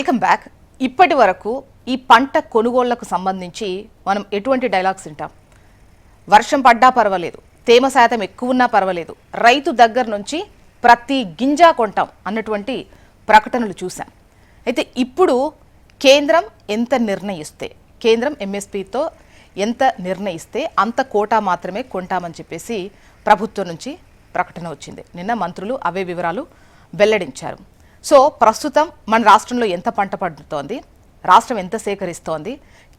Welcome back. ఇప్పటి వరకు ఈ పంట కొనుగోళ్లకు సంబంధించి మనం ఎటువంటి డైలాగ్స్ వింటాం? వర్షం పడ్డా పర్వాలేదు, తేమ శాతం ఎక్కువ ఉన్నా పర్వాలేదు, రైతు దగ్గర నుంచి ప్రతి గింజ కొంటాం అన్నటువంటి ప్రకటనలు చూసాం. అయితే ఇప్పుడు కేంద్రం ఎంత నిర్ణయిస్తే, కేంద్రం ఎంఎస్పీతో ఎంత నిర్ణయిస్తే అంత కోటా మాత్రమే కొంటామని చెప్పేసి ప్రభుత్వం నుంచి ప్రకటన వచ్చింది. నిన్న మంత్రులు అవే వివరాలు వెల్లడించారు. సో ప్రస్తుతం మన రాష్ట్రంలో ఎంత పంట పండుతోంది, రాష్ట్రం ఎంత సేకరిస్తోంది,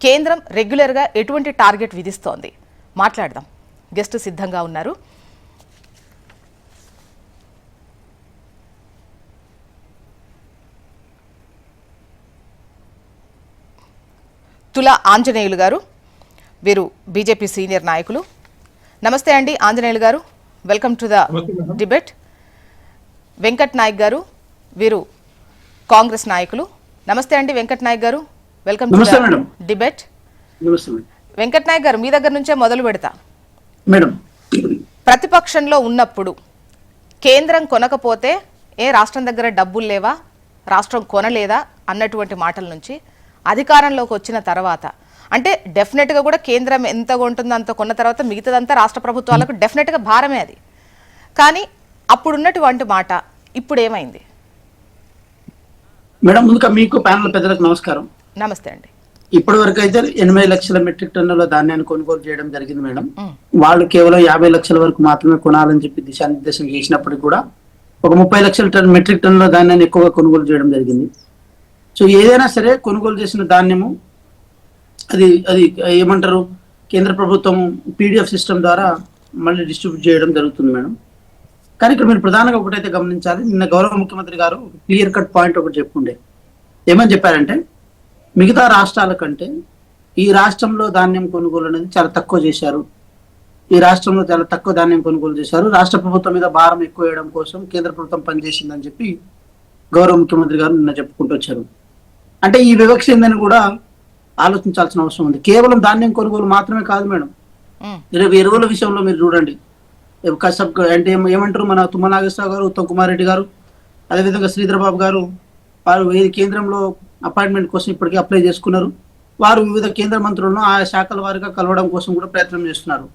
కేంద్రం రెగ్యులర్గా ఎటువంటి టార్గెట్ విధిస్తోంది, మాట్లాడదాం. గెస్ట్ సిద్ధంగా ఉన్నారు. తుల ఆంజనేయులు గారు, వీరు బీజేపీ సీనియర్ నాయకులు. నమస్తే అండి Anjaneyulu garu, welcome to the debate. Venkat Nayak garu, వీరు కాంగ్రెస్ నాయకులు. నమస్తే అండి Venkat Nayak garu, welcome to the debate. Venkat Nayak garu, మీ దగ్గర నుంచే మొదలు పెడతా. మేడం, ప్రతిపక్షంలో ఉన్నప్పుడు కేంద్రం కొనకపోతే రాష్ట్రం దగ్గర డబ్బులు లేవా, రాష్ట్రం కొనలేదా అన్నటువంటి మాటల నుంచి అధికారంలోకి వచ్చిన తర్వాత, అంటే డెఫినెట్గా కూడా కేంద్రం ఎంత కొంటుందో అంత కొన్న తర్వాత మిగతాదంతా రాష్ట్ర ప్రభుత్వాలకు డెఫినెట్గా భారమే అది. కానీ అప్పుడున్నటువంటి మాట ఇప్పుడు ఏమైంది? మేడం, ముందుగా మీకు ప్యానల్ పెద్దలకు నమస్కారం. నమస్తే అండి. ఇప్పటి వరకు అయితే 8 లక్షల మెట్రిక్ టన్నుల ధాన్యాన్ని కొనుగోలు చేయడం జరిగింది మేడం. వాళ్ళు కేవలం 50 లక్షల వరకు మాత్రమే కొనాలని చెప్పి దిశానిర్దేశం చేసినప్పటికీ కూడా ఒక 30 లక్షల మెట్రిక్ టన్నుల ధాన్యాన్ని ఎక్కువగా కొనుగోలు చేయడం జరిగింది. సో ఏదైనా సరే కొనుగోలు చేసిన ధాన్యము అది అది ఏమంటారు, కేంద్ర ప్రభుత్వం పీడిఎఫ్ సిస్టమ్ ద్వారా మళ్ళీ డిస్ట్రిబ్యూట్ చేయడం జరుగుతుంది మేడం. కానీ ఇక్కడ మీరు ప్రధానంగా ఒకటైతే గమనించాలి, నిన్న గౌరవ ముఖ్యమంత్రి గారు క్లియర్ కట్ పాయింట్ ఒకటి చెప్పుండే. ఏమని చెప్పారంటే, మిగతా రాష్ట్రాల కంటే ఈ రాష్ట్రంలో ధాన్యం కొనుగోలు అనేది చాలా తక్కువ చేశారు, ఈ రాష్ట్రంలో చాలా తక్కువ ధాన్యం కొనుగోలు చేశారు, రాష్ట్ర ప్రభుత్వం మీద భారం ఎక్కువ వేయడం కోసం కేంద్ర ప్రభుత్వం పనిచేసిందని చెప్పి గౌరవ ముఖ్యమంత్రి గారు నిన్న చెప్పుకుంటూ వచ్చారు. అంటే ఈ వివక్ష ఏందని కూడా ఆలోచించాల్సిన అవసరం ఉంది. కేవలం ధాన్యం కొనుగోలు మాత్రమే కాదు మేడం, ఎరువుల విషయంలో మీరు చూడండి. అంటే ఏమంటారు, మన తుమ్మల నాగేశ్వరరావు గారు, ఉత్తమ్ కుమార్ రెడ్డి గారు, అదేవిధంగా శ్రీధర్ బాబు గారు, వారు కేంద్రంలో అపాయింట్మెంట్ కోసం ఇప్పటికే అప్లై చేసుకున్నారు. వారు వివిధ కేంద్ర మంత్రులను ఆయా శాఖల వారిగా కలవడం కోసం కూడా ప్రయత్నం చేస్తున్నారు.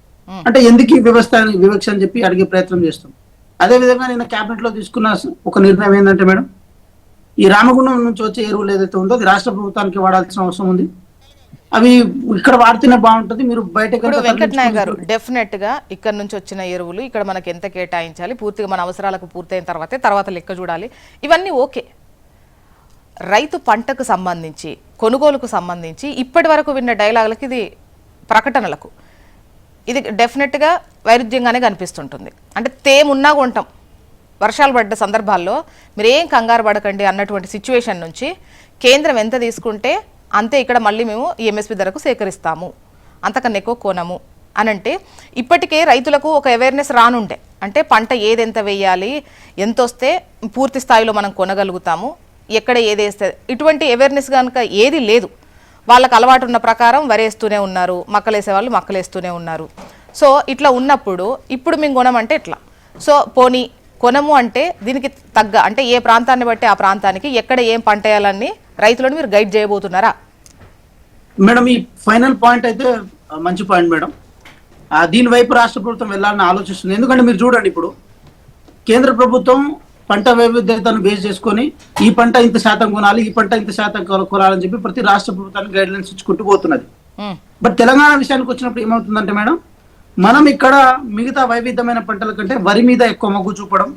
అంటే ఎందుకు ఈ వివక్ష అని చెప్పి అడిగే ప్రయత్నం చేస్తాం. అదేవిధంగా నిన్న క్యాబినెట్ లో తీసుకున్న ఒక నిర్ణయం ఏంటంటే మేడం, ఈ రామగుండం నుంచి వచ్చే ఎరువులు ఏదైతే ఉందో అది రాష్ట్ర ప్రభుత్వానికి వాడాల్సిన అవసరం ఉంది. అవి ఇక్కడ వాడితేనే బాగుంటుంది. మీరు బయట వెంకట్ నాయక్ గారు, డెఫినెట్ గా ఇక్కడ నుంచి వచ్చిన ఎరువులు ఇక్కడ మనకి ఎంత కేటాయించాలి, పూర్తిగా మన అవసరాలకు పూర్తయిన తర్వాత లెక్క చూడాలి, ఇవన్నీ ఓకే. రైతు పంటకు సంబంధించి, కొనుగోలుకు సంబంధించి ఇప్పటి వరకు విన్న డైలాగులకి, ఇది ప్రకటనలకు ఇది డెఫినెట్గా వైరుధ్యంగానే కనిపిస్తుంటుంది. అంటే తేమున్నా కొంటాం, వర్షాలు పడ్డ సందర్భాల్లో మీరేం కంగారు పడకండి అన్నటువంటి సిచ్యువేషన్ నుంచి కేంద్రం ఎంత తీసుకుంటే అంతే ఇక్కడ మళ్ళీ మేము ఈ ఎంఎస్పీ ధరకు సేకరిస్తాము, అంతకన్నా ఎక్కువ కొనము అని అంటే ఇప్పటికే రైతులకు ఒక అవేర్నెస్ రానుండే. అంటే పంట ఏదెంత వేయాలి, ఎంత వస్తే పూర్తి స్థాయిలో మనం కొనగలుగుతాము, ఎక్కడ ఏది వేస్తే, ఇటువంటి అవేర్నెస్ కనుక ఏది లేదు. వాళ్ళకు అలవాటు ఉన్న ప్రకారం వరేస్తూనే ఉన్నారు, మక్కలేసే వాళ్ళు మక్కలేస్తూనే ఉన్నారు. సో ఇట్లా ఉన్నప్పుడు ఇప్పుడు మేము కొనమంటే ఎట్లా? సో పోనీ కొనము అంటే దీనికి తగ్గ, అంటే ఏ ప్రాంతాన్ని బట్టి ఆ ప్రాంతానికి ఎక్కడ ఏం పంట వేయాలని రైతులను మీరు గైడ్ చేయబోతున్నారా? మేడం, ఈ ఫైనల్ పాయింట్ అయితే మంచి పాయింట్ మేడం. దీని వైపు రాష్ట్ర ప్రభుత్వం వెళ్ళాలని ఆలోచిస్తుంది. ఎందుకంటే మీరు చూడండి, ఇప్పుడు కేంద్ర ప్రభుత్వం పంట వైవిధ్యతను బేస్ చేసుకొని ఈ పంట ఇంత శాతం కొనాలి, ఈ పంట ఇంత శాతం కొనాలని చెప్పి ప్రతి రాష్ట్ర ప్రభుత్వానికి గైడ్ లైన్స్ ఇచ్చుకుంటూ పోతున్నది. బట్ తెలంగాణ విషయానికి వచ్చినప్పుడు ఏమవుతుందంటే మేడం, మనం ఇక్కడ మిగతా వైవిధ్యమైన పంటల కంటే వరి మీద ఎక్కువ మగ్గు చూపడం,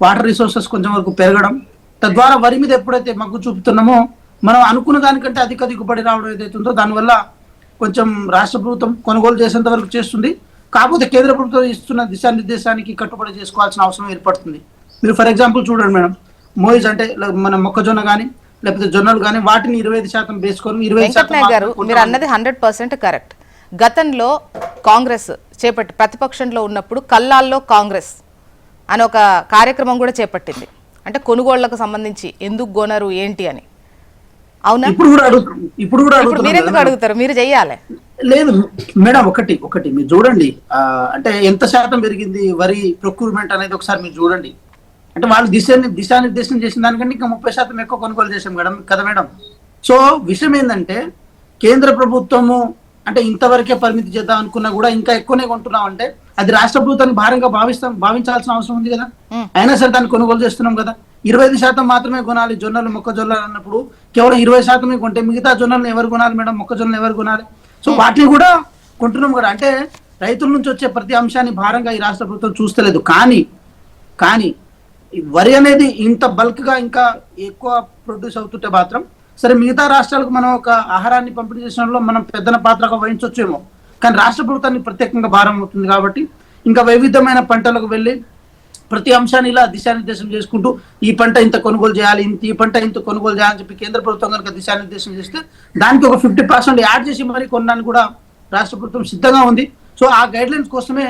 వాటర్ రిసోర్సెస్ కొంచెం వరకు పెరగడం, తద్వారా వరి మీద ఎప్పుడైతే మగ్గు చూపుతున్నామో మనం అనుకున్న దానికంటే అధిక దిగుబడి రావడం ఏదైతుందో దానివల్ల కొంచెం రాష్ట్ర ప్రభుత్వం కొనుగోలు చేసేంత వరకు చేస్తుంది. కాకపోతే కేంద్ర ప్రభుత్వం ఇస్తున్న దిశానిర్దేశానికి కట్టుబడి చేసుకోవాల్సిన అవసరం ఏర్పడుతుంది. మీరు ఫర్ ఎగ్జాంపుల్ చూడండి మేడం, మోయిజ్ అంటే మన మొక్కజొన్న కానీ లేకపోతే జొన్నలు కానీ వాటిని 25% వేసుకొని 20%. మీరు అన్నది 100% కరెక్ట్. గతంలో కాంగ్రెస్ చేపట్టి ప్రతిపక్షంలో ఉన్నప్పుడు కల్లాల్లో కాంగ్రెస్ అని ఒక కార్యక్రమం కూడా చేపట్టింది. అంటే కొనుగోళ్లకు సంబంధించి ఎందుకు కొనరు ఏంటి అని. అవునా? ఇప్పుడు కూడా మీరు ఎందుకు అడుగుతారు? మీరు చెయ్యాలి. లేదు మేడం, ఒకటి మీరు చూడండి, అంటే ఎంత శాతం పెరిగింది వరి ప్రొక్యూర్మెంట్ అనేది ఒకసారి మీరు చూడండి. అంటే వాళ్ళు దిశానిర్దేశం చేసిన దానికంటే ఇంకా 30% ఎక్కువ కొనుగోలు చేశాం మేడం కదా మేడం. సో విషయం ఏంటంటే కేంద్ర ప్రభుత్వము అంటే ఇంతవరకే పరిమితి చేద్దాం అనుకున్నా కూడా ఇంకా ఎక్కువనే కొంటున్నాం అంటే అది రాష్ట్ర ప్రభుత్వాన్ని భారంగా భావించాల్సిన అవసరం ఉంది కదా. అయినా సరే దాన్ని కొనుగోలు చేస్తున్నాం కదా. 25% మాత్రమే కొనాలి జొన్నలు మొక్కజొన్నలు అన్నప్పుడు కేవలం 20% కొంటే మిగతా జొన్నలను ఎవరు కొనాలి మేడం, మొక్కజొన్నలు ఎవరు కొనాలి? సో వాటిని కూడా కొంటున్నాం కూడా. అంటే రైతుల నుంచి వచ్చే ప్రతి అంశాన్ని భారంగా ఈ రాష్ట్ర ప్రభుత్వం చూస్తలేదు. కానీ ఈ వరి అనేది ఇంత బల్క్ గా ఇంకా ఎక్కువ ప్రొడ్యూస్ అవుతుంటే మాత్రం సరే మిగతా రాష్ట్రాలకు మనం ఒక ఆహారాన్ని పంపిణీ చేసడంలో మనం పెద్దన పాత్రగా వహించవచ్చేమో, కానీ రాష్ట్ర ప్రభుత్వాన్ని ప్రత్యేకంగా భారం అవుతుంది కాబట్టి ఇంకా వైవిధ్యమైన పంటలకు వెళ్ళి ప్రతి అంశాన్ని ఇలా దిశానిర్దేశం చేసుకుంటూ ఈ పంట ఇంత కొనుగోలు చేయాలి, ఈ పంట ఇంత కొనుగోలు చేయాలని చెప్పి కేంద్ర ప్రభుత్వం కనుక దిశానిర్దేశం చేస్తే దానికి ఒక 50% యాడ్ చేసి మరి కొనడానికి కూడా రాష్ట్ర ప్రభుత్వం సిద్ధంగా ఉంది. సో ఆ గైడ్ లైన్స్ కోసమే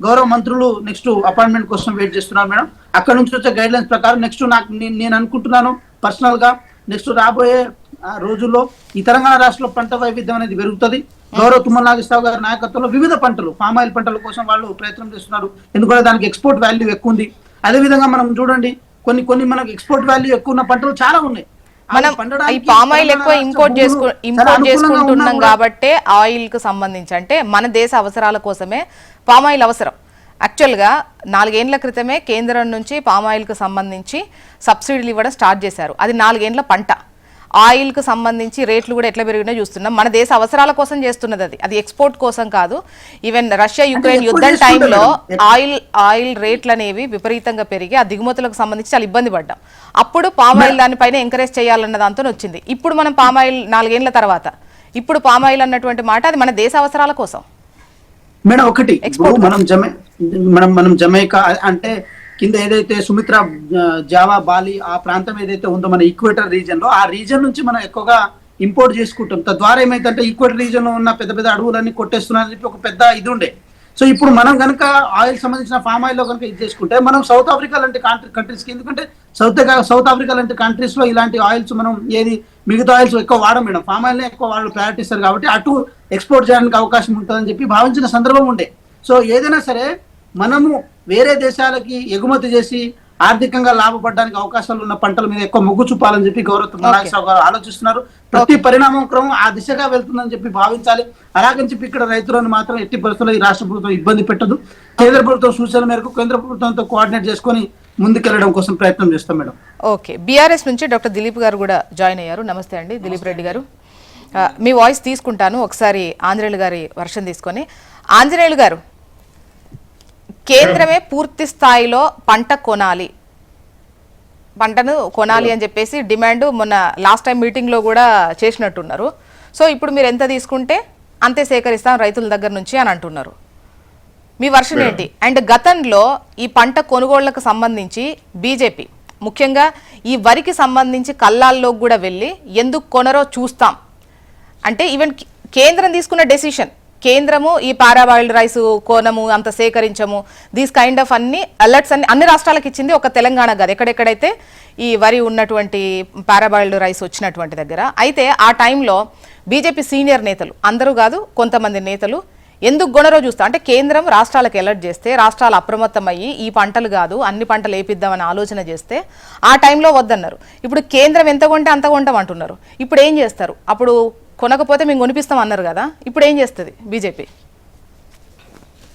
గౌరవ మంత్రులు నెక్స్ట్ అపాయింట్మెంట్ కోసం వెయిట్ చేస్తున్నారు మేడం. అక్కడ నుంచి వచ్చే గైడ్ లైన్స్ ప్రకారం నెక్స్ట్ నేను అనుకుంటున్నాను పర్సనల్ గా నెక్స్ట్ రాబోయే రోజుల్లో ఈ తెలంగాణ రాష్ట్రంలో పంట వైవిధ్యం అనేది పెరుగుతుంది. గౌరవ తుమ్మల నాగేశ్వరరావు గారి నాయకత్వంలో వివిధ పంటలు పామాయిల్ పంటల కోసం వాళ్ళు ప్రయత్నం చేస్తున్నారు. ఎందుకంటే దానికి ఎక్స్పోర్ట్ వాల్యూ ఎక్కువ ఉంది. అదేవిధంగా మనం చూడండి కొన్ని మనకు ఎక్స్పోర్ట్ వాల్యూ ఎక్కువ ఉన్న పంటలు చాలా ఉన్నాయి. మనం ఈ పామాయిల్ ఎక్కువ ఇంపోర్ట్ చేసుకుంటున్నాం కాబట్టి ఆయిల్ కు సంబంధించి అంటే మన దేశ అవసరాల కోసమే పామాయిల్ అవసరం. యాక్చువల్గా 4 ఏళ్ల క్రితమే కేంద్రం నుంచి పామాయిల్కు సంబంధించి సబ్సిడీలు ఇవ్వడం స్టార్ట్ చేశారు. అది 4 ఏళ్ల పంట. ఆయిల్కు సంబంధించి రేట్లు కూడా ఎట్లా పెరిగినా చూస్తున్నాం. మన దేశ అవసరాల కోసం చేస్తున్నది అది ఎక్స్పోర్ట్ కోసం కాదు. ఈవెన్ రష్యా యుక్రెయిన్ యుద్ధం టైంలో ఆయిల్ రేట్లు అనేవి విపరీతంగా పెరిగి ఆ దిగుమతులకు సంబంధించి చాలా ఇబ్బంది పడ్డాం. అప్పుడు పామాయిల్ దానిపైన ఎంకరేజ్ చేయాలన్న దాంతో వచ్చింది. ఇప్పుడు మనం పామాయిల్ 4 ఏళ్ల తర్వాత ఇప్పుడు పామాయిల్ అన్నటువంటి మాట అది మన దేశ అవసరాల కోసం మేడం. ఒకటి మనం జమైకా అంటే కింద ఏదైతే సుమిత్రా జావా బాలి ఆ ప్రాంతం ఏదైతే ఉందో మన ఈక్వేటర్ రీజన్ లో ఆ రీజన్ నుంచి మనం ఎక్కువగా ఇంపోర్ట్ చేసుకుంటాం. తద్వారా ఏమైతే ఈక్వేటర్ రీజన్ లో ఉన్న పెద్ద పెద్ద అడవులన్నీ కొట్టేస్తున్నారని చెప్పి ఒక పెద్ద ఇది ఉండే. సో ఇప్పుడు మనం కనుక ఆయిల్ సంబంధించిన ఫామ్ ఆయిల్ లో కనుక ఇది చేసుకుంటే మనం సౌత్ ఆఫ్రికా లాంటి కంట్రీస్ కి, ఎందుకంటే సౌత్ ఆఫ్రికా లాంటి కంట్రీస్ లో ఇలాంటి ఆయిల్స్ మనం ఏది మిగతా ఆయిల్స్ ఎక్కువ వాడడం మేడం, ఫామ్ ఆయిల్ ఎక్కువ వాళ్ళు ప్రయారిటీ ఇస్తారు కాబట్టి అటు ఎక్స్పోర్ట్ చేయడానికి అవకాశం ఉంటుందని చెప్పి భావించిన సందర్భం ఉండే. సో ఏదైనా సరే మనము వేరే దేశాలకి ఎగుమతి చేసి ఆర్థికంగా లాభపడడానికి అవకాశాలు ఉన్న పంటల మీద ఎక్కువ మొగ్గు చూపాలని చెప్పి గౌరవ నాగేశ్వరరావు గారు ఆలోచిస్తున్నారు. ప్రతి పరిణామం క్రమం ఆ దిశగా వెళ్తుందని చెప్పి భావించాలి. అలాగని చెప్పి ఇక్కడ రైతులను మాత్రం ఎట్టి పరిస్థితుల్లో ఈ రాష్ట్ర ప్రభుత్వం ఇబ్బంది పెట్టదు. కేంద్ర ప్రభుత్వం సూచనల మేరకు కేంద్ర ప్రభుత్వంతో కోఆర్డినేట్ చేసుకొని ముందుకెళ్లడం కోసం ప్రయత్నం చేస్తాం మేడం. ఓకే, బీఆర్ఎస్ నుంచి డాక్టర్ దిలీప్ గారు కూడా జాయిన్ అయ్యారు. నమస్తే అండి దిలీప్ రెడ్డి గారు. మీ వాయిస్ తీసుకుంటాను ఒకసారి ఆంజనేయులు గారి వర్షన్ తీసుకొని. ఆంజనేయులు గారు, కేంద్రమే పూర్తి స్థాయిలో పంటను కొనాలి అని చెప్పేసి డిమాండ్ మొన్న లాస్ట్ టైం మీటింగ్లో కూడా చేసినట్టున్నారు. సో ఇప్పుడు మీరు ఎంత తీసుకుంటే అంతే సేకరిస్తాం రైతుల దగ్గర నుంచి అని అంటున్నారు. మీ వర్షన్ ఏంటి? అండ్ గతంలో ఈ పంట కొనుగోళ్లకు సంబంధించి బీజేపీ ముఖ్యంగా ఈ వరికి సంబంధించి కల్లాల్లో కూడా వెళ్ళి ఎందుకు కొనరో చూస్తాం అంటే ఈవెన్ కేంద్రం తీసుకున్న డెసిషన్, కేంద్రము ఈ పారాబాయిల్డ్ రైస్ కోనము అంత సేకరించము, దీస్ కైండ్ ఆఫ్ అలర్ట్స్ అన్ని రాష్ట్రాలకు ఇచ్చింది, ఒక తెలంగాణ కాదు. ఎక్కడెక్కడైతే ఈ వరి ఉన్నటువంటి పారాబాయిల్డ్ రైస్ వచ్చినటువంటి దగ్గర అయితే ఆ టైంలో బీజేపీ సీనియర్ నేతలు, అందరూ కాదు కొంతమంది నేతలు ఎందుకు కొనరో చూస్తా అంటే కేంద్రం రాష్ట్రాలకు అలర్ట్ చేస్తే రాష్ట్రాలు అప్రమత్తమయ్యి ఈ పంటలు కాదు అన్ని పంటలు వేపిద్దామని ఆలోచన చేస్తే ఆ టైంలో వద్దన్నారు. ఇప్పుడు కేంద్రం ఎంత కొంటే అంత కొంటాం అంటున్నారు. ఇప్పుడు ఏం చేస్తారు? అప్పుడు కొనకపోతే మేము కొనిపిస్తాం అన్నారు కదా, ఇప్పుడు ఏం చేస్తుంది బీజేపీ?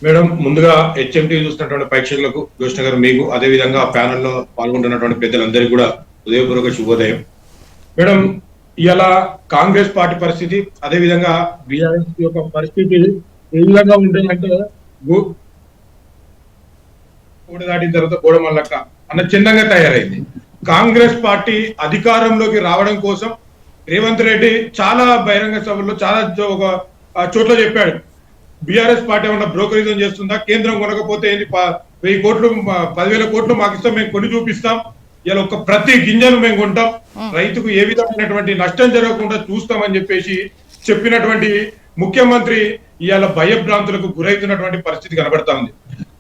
మేడం, ముందుగా హెచ్ఎంటీ చూస్తున్నటువంటి ప్రేక్షకులకు, జోష్ణ గారు మీకు, అదే విధంగా ప్యానెల్లో పాల్గొంటున్నటువంటి పెద్దలందరికీ కూడా ఉదయపూర్వక శుభోదయం. మేడం, ఇలా కాంగ్రెస్ పార్టీ పరిస్థితి, అదే విధంగా బీఆర్ఎస్ యొక్క పరిస్థితి ఏ విధంగా ఉంటుందంటే గోడ దాటిన తర్వాత గోడ మల్లక్క అన్న చిన్నగా తయారైంది. కాంగ్రెస్ పార్టీ అధికారంలోకి రావడం కోసం రేవంత్ రెడ్డి చాలా బహిరంగ సభల్లో చాలా ఒక చోట్ల చెప్పాడు, బీఆర్ఎస్ పార్టీ ఏమన్నా బ్రోకరేజం చేస్తుందా, కేంద్రం కొనకపోతే 1000 కోట్లు 10,000 కోట్లు మాకు ఇస్తాం, మేము కొని చూపిస్తాం, ఇలా ఒక ప్రతి గింజను మేము కొంటాం, రైతుకు ఏ విధమైనటువంటి నష్టం జరగకుండా చూస్తామని చెప్పేసి చెప్పినటువంటి ముఖ్యమంత్రి ఇవాళ భయభ్రాంతులకు గురవుతున్నటువంటి పరిస్థితి కనబడతా ఉంది.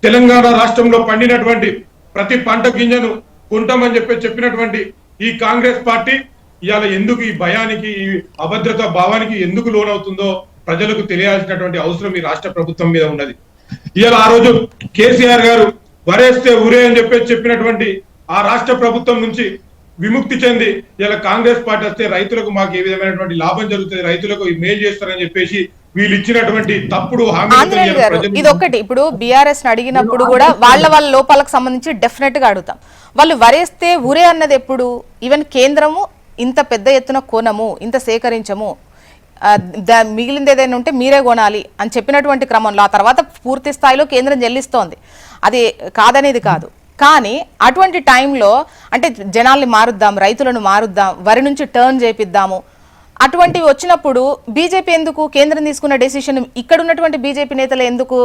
తెలంగాణ రాష్ట్రంలో పండినటువంటి ప్రతి పంట గింజను కొంటామని చెప్పినటువంటి ఈ కాంగ్రెస్ పార్టీ ఇవాళ ఎందుకు ఈ భయానికి, ఈ అభద్రతా భావానికి ఎందుకు లోనవుతుందో ప్రజలకు తెలియాల్సినటువంటి అవసరం ఈ రాష్ట్ర ప్రభుత్వం మీద ఉన్నది. ఇవాళ ఆ రోజు కేసీఆర్ గారు వరేస్తే ఊరే అని చెప్పినటువంటి ఆ రాష్ట్ర ప్రభుత్వం నుంచి విముక్తి చెంది ఇలా కాంగ్రెస్ పార్టీ వస్తే రైతులకు మాకు ఏ విధమైనటువంటి లాభం జరుగుతుంది, రైతులకు మేలు చేస్తారని చెప్పేసి వీళ్ళు ఇచ్చినటువంటి తప్పుడు ఆంజనేయులు గారు హామీలు. ఇది ఒకటి, ఇప్పుడు బీఆర్ఎస్ అడిగినప్పుడు కూడా వాళ్ళ లోపాలకు సంబంధించి డెఫినెట్ గా అడుగుతాం. వాళ్ళు వరేస్తే ఊరే అన్నది ఎప్పుడు? ఈవెన్ కేంద్రము ఇంత పెద్ద ఎత్తున కొనము, ఇంత సేకరించము, మిగిలింది ఏదైనా ఉంటే మీరే కొనాలి అని చెప్పినటువంటి క్రమంలో ఆ తర్వాత పూర్తి స్థాయిలో కేంద్రం చెల్లిస్తోంది, అది కాదనేది కాదు. కానీ అటువంటి టైంలో అంటే జనాల్ని మారుద్దాం, రైతులను మారుద్దాం, వరి నుంచి టర్న్ చేపిద్దాము, అటువంటివి వచ్చినప్పుడు బీజేపీ ఎందుకు కేంద్రం తీసుకున్న డెసిషన్ ఇక్కడ ఉన్నటువంటి బీజేపీ నేతలు ఎందుకు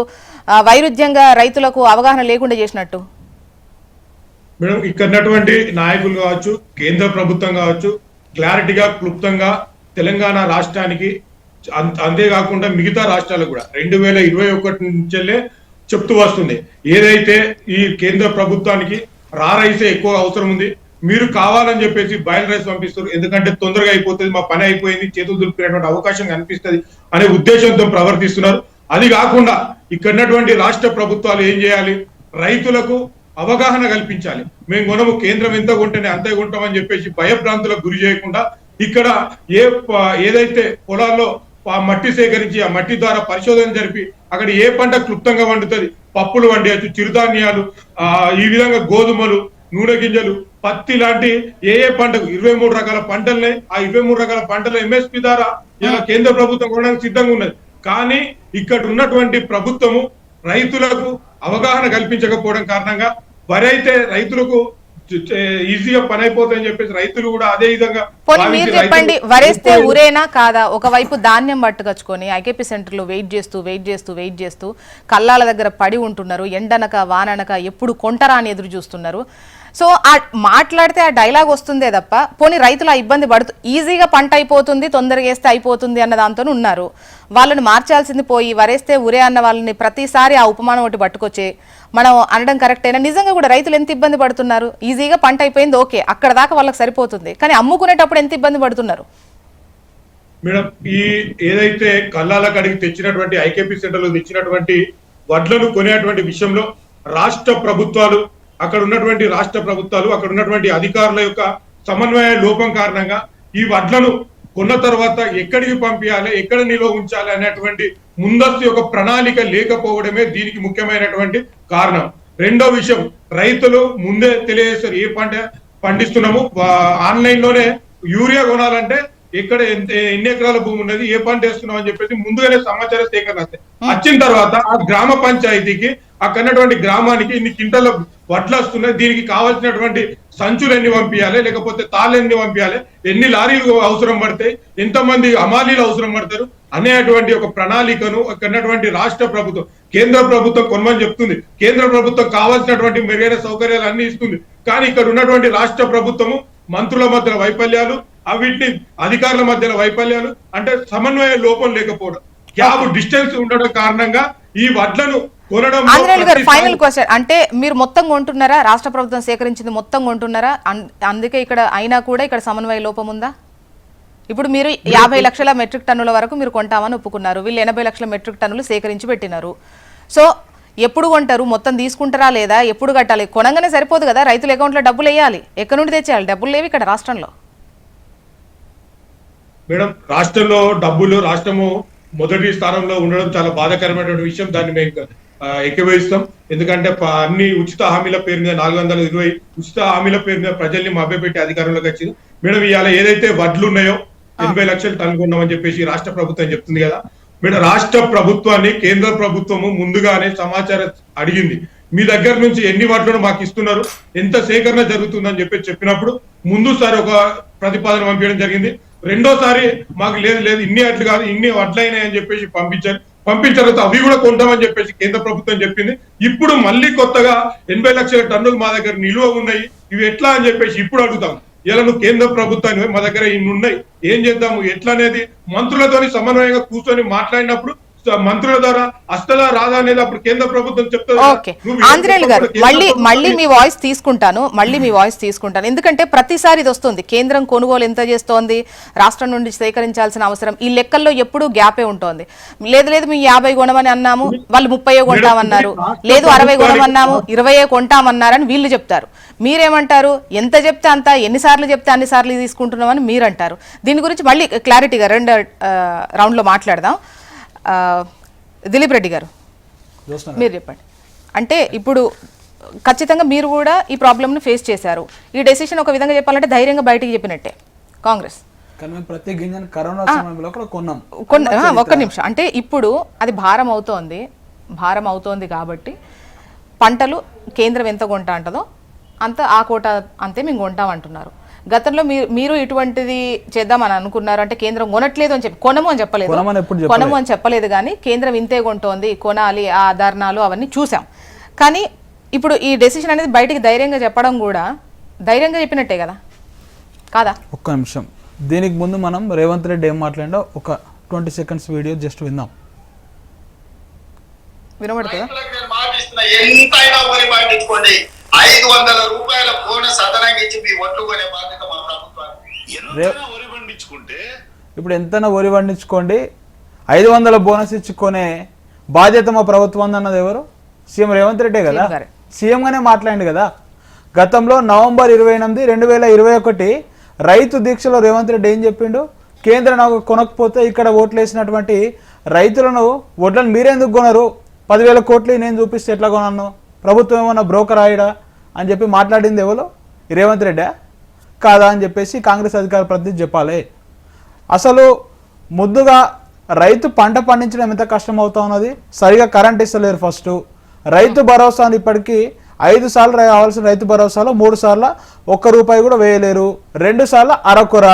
వైరుధ్యంగా రైతులకు అవగాహన లేకుండా చేసినట్టు? మేడం, ఇక్కడ ఉన్నటువంటి నాయకులు కావచ్చు, కేంద్ర ప్రభుత్వం కావచ్చు, క్లారిటీగా క్లుప్తంగా తెలంగాణ రాష్ట్రానికి అంతేకాకుండా మిగతా రాష్ట్రాలకు కూడా 2021 నుంచెల్లే చెప్తూ వస్తుంది. ఏదైతే ఈ కేంద్ర ప్రభుత్వానికి రైసే ఎక్కువ అవసరం ఉంది, మీరు కావాలని చెప్పేసి బాయిల్ రైస్ పంపిస్తారు, ఎందుకంటే తొందరగా అయిపోతుంది, మా పని అయిపోయింది, చేతులు దులిపినటువంటి అవకాశం కనిపిస్తుంది అనే ఉద్దేశంతో ప్రవర్తిస్తున్నారు. అది కాకుండా ఇక్కడ ఉన్నటువంటి రాష్ట్ర ప్రభుత్వాలు ఏం చేయాలి, రైతులకు అవగాహన కల్పించాలి. మేము కొనము, కేంద్రం ఎంత కొంటేనే అంతే కొంటామని చెప్పేసి భయభ్రాంతులకు గురి చేయకుండా ఇక్కడ ఏదైతే పొలాల్లో ఆ మట్టి సేకరించి ఆ మట్టి ద్వారా పరిశోధన జరిపి అక్కడ ఏ పంట క్లుప్తంగా వండుతుంది, పప్పులు వండేయచ్చు, చిరుధాన్యాలు, ఈ విధంగా గోధుమలు, నూనె గింజలు, పత్తి లాంటి ఏ పంటకు 23 రకాల పంటలనే ఆ 23 రకాల పంటల ఎంఎస్పి ద్వారా ఇలా కేంద్ర ప్రభుత్వం కొనడానికి సిద్ధంగా ఉన్నది. కానీ ఇక్కడ ఉన్నటువంటి ప్రభుత్వము రైతులకు అవగాహన కల్పించకపోవడం కారణంగా వరి అయితే రైతులకు ఈజీగా పని అయిపోతాయని చెప్పేసి రైతులు కూడా అదే విధంగా. మీరు చెప్పండి, వరేస్తే ఊరేనా కాదా? ఒకవైపు ధాన్యం పట్టుకొచ్చుకొని ఐకేపీ సెంటర్లో వెయిట్ చేస్తూ కల్లాల దగ్గర పడి ఉంటున్నారు, ఎండనక వాననక ఎప్పుడు కొంటరా అని ఎదురు చూస్తున్నారు. సో ఆ మాట్లాడితే ఆ డైలాగ్ వస్తుందే తప్ప పోనీ రైతులు ఆ ఇబ్బంది పడుతూ ఈజీగా పంట అయిపోతుంది, తొందరగా వేస్తే అయిపోతుంది అన్న దాంతో ఉన్నారు. వాళ్ళని మార్చాల్సింది పోయి వరేస్తే ఉరే అన్న వాళ్ళని ప్రతిసారి ఆ ఉపమానం ఒకటి పట్టుకొచ్చే మనం అనడం కరెక్ట్ అయినా నిజంగా కూడా రైతులు ఎంత ఇబ్బంది పడుతున్నారు? ఈజీగా పంట అయిపోయింది, ఓకే, అక్కడ దాకా వాళ్ళకి సరిపోతుంది, కానీ అమ్ముకునేటప్పుడు ఎంత ఇబ్బంది పడుతున్నారు? మేడం, ఈ ఏదైతే కల్లాల కడిగి తెచ్చినటువంటి ఐకేపీ సెంటర్లో తెచ్చినటువంటి వడ్లను కొనేటువంటి విషయంలో రాష్ట్ర ప్రభుత్వాలు అక్కడ ఉన్నటువంటి అధికారుల యొక్క సమన్వయ లోపం కారణంగా ఈ వడ్లను కొన్న తర్వాత ఎక్కడికి పంపించాలి, ఎక్కడ నిల్వ ఉంచాలి అనేటువంటి ముందస్తు యొక్క ప్రణాళిక లేకపోవడమే దీనికి ముఖ్యమైనటువంటి కారణం. రెండో విషయం, రైతులు ముందే తెలియజేస్తారు ఏ పంట పండిస్తున్నాము, ఆన్లైన్ లోనే యూరియా కొనాలంటే ఎక్కడ ఎన్ని ఎకరాల భూమి ఉన్నది, ఏ పంట వేస్తున్నాం అని చెప్పేసి ముందుగానే సమాచార సేకరణ వచ్చిన తర్వాత ఆ గ్రామ పంచాయతీకి అక్కడటువంటి గ్రామానికి ఇన్ని కింటల వడ్లు వస్తున్నాయి, దీనికి కావాల్సినటువంటి సంచులు ఎన్ని పంపించాలి, లేకపోతే తాళ్ళు ఎన్ని పంపించాలి, ఎన్ని లారీలు అవసరం పడతాయి, ఎంతమంది అమాలీలు అవసరం పడతారు అనేటువంటి ఒక ప్రణాళికను అక్కడటువంటి రాష్ట్ర ప్రభుత్వం, కేంద్ర ప్రభుత్వం కొనమని చెప్తుంది. కేంద్ర ప్రభుత్వం కావాల్సినటువంటి మెరుగైన సౌకర్యాలు అన్ని ఇస్తుంది. కానీ ఇక్కడ ఉన్నటువంటి రాష్ట్ర ప్రభుత్వము మంత్రుల మధ్య వైఫల్యాలు, వీటిని అధికారుల మధ్యన వైఫల్యాలు, అంటే సమన్వయ లోపం లేకపోవడం, గ్యాప్ డిస్టెన్స్ ఉండడం కారణంగా ఈ వడ్లను కొనడం. ఆంజనేయులు గారు, ఫైనల్ క్వశ్చన్, అంటే మీరు మొత్తం కొంటున్నారా? రాష్ట్ర ప్రభుత్వం సేకరించింది మొత్తం కొంటున్నారా? అందుకే ఇక్కడ అయినా కూడా ఇక్కడ సమన్వయ లోపం ఉందా? ఇప్పుడు మీరు 50 లక్షల మెట్రిక్ టన్నుల వరకు మీరు కొంటామని ఒప్పుకున్నారు, వీళ్ళు 80 లక్షల మెట్రిక్ టన్నులు సేకరించి పెట్టినారు. సో ఎప్పుడు కొంటారు, మొత్తం తీసుకుంటారా లేదా, ఎప్పుడు కట్టాలి? కొనంగానే సరిపోదు కదా, రైతుల అకౌంట్లో డబ్బులు వేయాలి, ఎక్కడి నుండి తెచ్చేయాలి? డబ్బులు లేవు ఇక్కడ రాష్ట్రంలో. మేడం, రాష్ట్రము మొదటి స్థానంలో ఉండడం చాలా బాధాకరమైనటువంటి విషయం. దాన్ని మేము ఎక్కివేస్తాం. ఎందుకంటే అన్ని ఉచిత హామీల పేరు మీద 420 ఉచిత హామీల పేరు మీద ప్రజల్ని మభ్యపెట్టి అధికారంలోకి వచ్చింది. మేడం, ఇవాళ ఏదైతే వడ్లు ఉన్నాయో 80 లక్షలు టన్నులు ఉన్నామని చెప్పేసి రాష్ట్ర ప్రభుత్వం చెప్తుంది కదా మేడం, రాష్ట్ర ప్రభుత్వాన్ని కేంద్ర ప్రభుత్వము ముందుగానే సమాచారం అడిగింది. మీ దగ్గర నుంచి ఎన్ని వడ్లను మాకు ఇస్తున్నారు, ఎంత సేకరణ జరుగుతుందని చెప్పినప్పుడు ముందుసారి ఒక ప్రతిపాదన పంపించడం జరిగింది. రెండోసారి మాకు లేదు ఇన్ని వడ్లు కాదు, ఇన్ని వడ్లైనాయి అని చెప్పేసి పంపించిన తర్వాత అవి కూడా కొంటామని చెప్పేసి కేంద్ర ప్రభుత్వం చెప్పింది. ఇప్పుడు మళ్ళీ కొత్తగా 80 లక్షల టన్నులు మా దగ్గర నిలువ ఉన్నాయి, ఇవి ఎట్లా అని చెప్పేసి ఇప్పుడు అడుగుతాం. ఇలా నువ్వు కేంద్ర ప్రభుత్వాన్ని మా దగ్గర ఇన్ని ఉన్నాయి, ఏం చేద్దాము ఎట్లా అనేది మంత్రులతోని సమన్వయంగా కూర్చొని మాట్లాడినప్పుడు మంత్రుల ద్వారా వస్తుందా రాదా అనేది అప్పుడు కేంద్ర ప్రభుత్వం చెప్తుంది. ఓకే ఆంజనేయులు గారు మళ్ళీ మీ వాయిస్ తీసుకుంటాను ఎందుకంటే ప్రతిసారి ఇది వస్తుంది. కేంద్రం కొనుగోలు ఎంత చేస్తోంది, రాష్ట్రం నుండి సేకరించాల్సిన అవసరం, ఈ లెక్కల్లో ఎప్పుడూ గ్యాపే ఉంటుంది. లేదు మేము 50 కొనమని అన్నాము, వాళ్ళు 30 కొంటామన్నారు, లేదు 60 కొనమన్నాము 20 కొంటామన్నారని వీళ్ళు చెప్తారు. మీరేమంటారు? ఎంత చెప్తే అంత, ఎన్నిసార్లు చెప్తే అన్నిసార్లు తీసుకుంటున్నామని మీరు అంటారు. దీని గురించి మళ్ళీ క్లారిటీగా 2 రౌండ్లో మాట్లాడదాం. దిలీప్ రెడ్డి గారు మీరు చెప్పండి. అంటే ఇప్పుడు ఖచ్చితంగా మీరు కూడా ఈ ప్రాబ్లమ్ని ఫేస్ చేశారు. ఈ డెసిషన్ ఒక విధంగా చెప్పాలంటే ధైర్యంగా బయటికి చెప్పినట్టే కాంగ్రెస్. ప్రతి గింజను కరోనా సమయంలో కూడా కొన్నాం. ఒక్క నిమిషం. అంటే ఇప్పుడు అది భారం అవుతోంది కాబట్టి పంటలు కేంద్రం ఎంత కొంటా అంటదో అంత ఆ కోట అంతే మేము కొంటామంటున్నారు. గతంలో మీరు ఇటువంటిది చేద్దామని అనుకున్నారు అంటే కేంద్రం కొనట్లేదు అని చెప్పి కొనము అని చెప్పలేదు కానీ కేంద్రం ఇంతే కొంటోంది, కొనాలి, ఆ ధర్నాలు అవన్నీ చూసాం. కానీ ఇప్పుడు ఈ డెసిషన్ అనేది బయటికి ధైర్యంగా చెప్పడం కూడా ధైర్యంగా చెప్పినట్టే కదా కాదా? ఒక్క నిమిషం. దీనికి ముందు మనం రేవంత్ రెడ్డి ఏం మాట్లాడిందో ఒక 20 సెకండ్స్ వీడియో జస్ట్ విందాం. వినబడుతుందా? 500 రూపాయల బోనస్ అదనంగా ఇచ్చి మీ ఒట్లు కొనే బాధ్యత మా ప్రభుత్వానికి. ఇప్పుడు ఎంతైనా వరి పండించుకోండి, 500 బోనస్ ఇచ్చుకునే బాధ్యత మా ప్రభుత్వం అన్నది ఎవరు? సీఎం రేవంత్ రెడ్డే కదా. సీఎం గానే మాట్లాడింది కదా. గతంలో నవంబర్ 28, 2021 రైతు దీక్షలో రేవంత్ రెడ్డి ఏం చెప్పిండు? కేంద్రం నాకు కొనకపోతే ఇక్కడ ఓట్లు వేసినటువంటి రైతులను ఓట్లను మీరెందుకు కొనరు, 10,000 కోట్లు నేను చూపిస్తే ఎట్లా కొనను, ప్రభుత్వం ఏమన్నా బ్రోకర్ ఆయిడా అని చెప్పి మాట్లాడింది ఎవరు? రేవంత్ రెడ్డి కాదా అని చెప్పేసి కాంగ్రెస్ అధికార ప్రతినిధి చెప్పాలి. అసలు ముద్దుగా రైతు పంట పండించడం ఎంత కష్టం అవుతా ఉన్నది. సరిగా కరెంట్ ఇస్తలేరు. ఫస్ట్ రైతు భరోసాను ఇప్పటికీ 5 సార్లు రావాల్సిన రైతు భరోసాలో 3 సార్లు ₹1 కూడా వేయలేరు, 2 సార్లు అరకొర.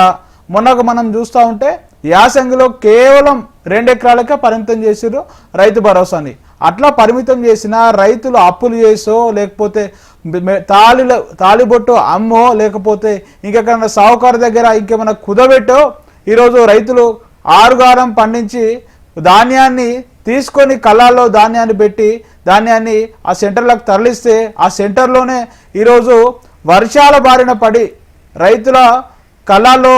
మొన్నకు మనం చూస్తూ ఉంటే యాసంగిలో కేవలం 2 ఎకరాలకే పరిమితం చేసిరు రైతు భరోసాని. అట్లా పరిమితం చేసిన రైతులు అప్పులు చేసో లేకపోతే తాలిబొట్టు అమ్మో లేకపోతే ఇంకెక్కడన్నా సావుకారు దగ్గర ఇంకేమైనా కుదబెట్టో ఈరోజు రైతులు ఆరుగారం పండించి ధాన్యాన్ని తీసుకొని కళ్ళాల్లో ధాన్యాన్ని పెట్టి ధాన్యాన్ని ఆ సెంటర్లకు తరలిస్తే ఆ సెంటర్లోనే ఈరోజు వర్షాల బారిన పడి రైతుల కళ్ళాల్లో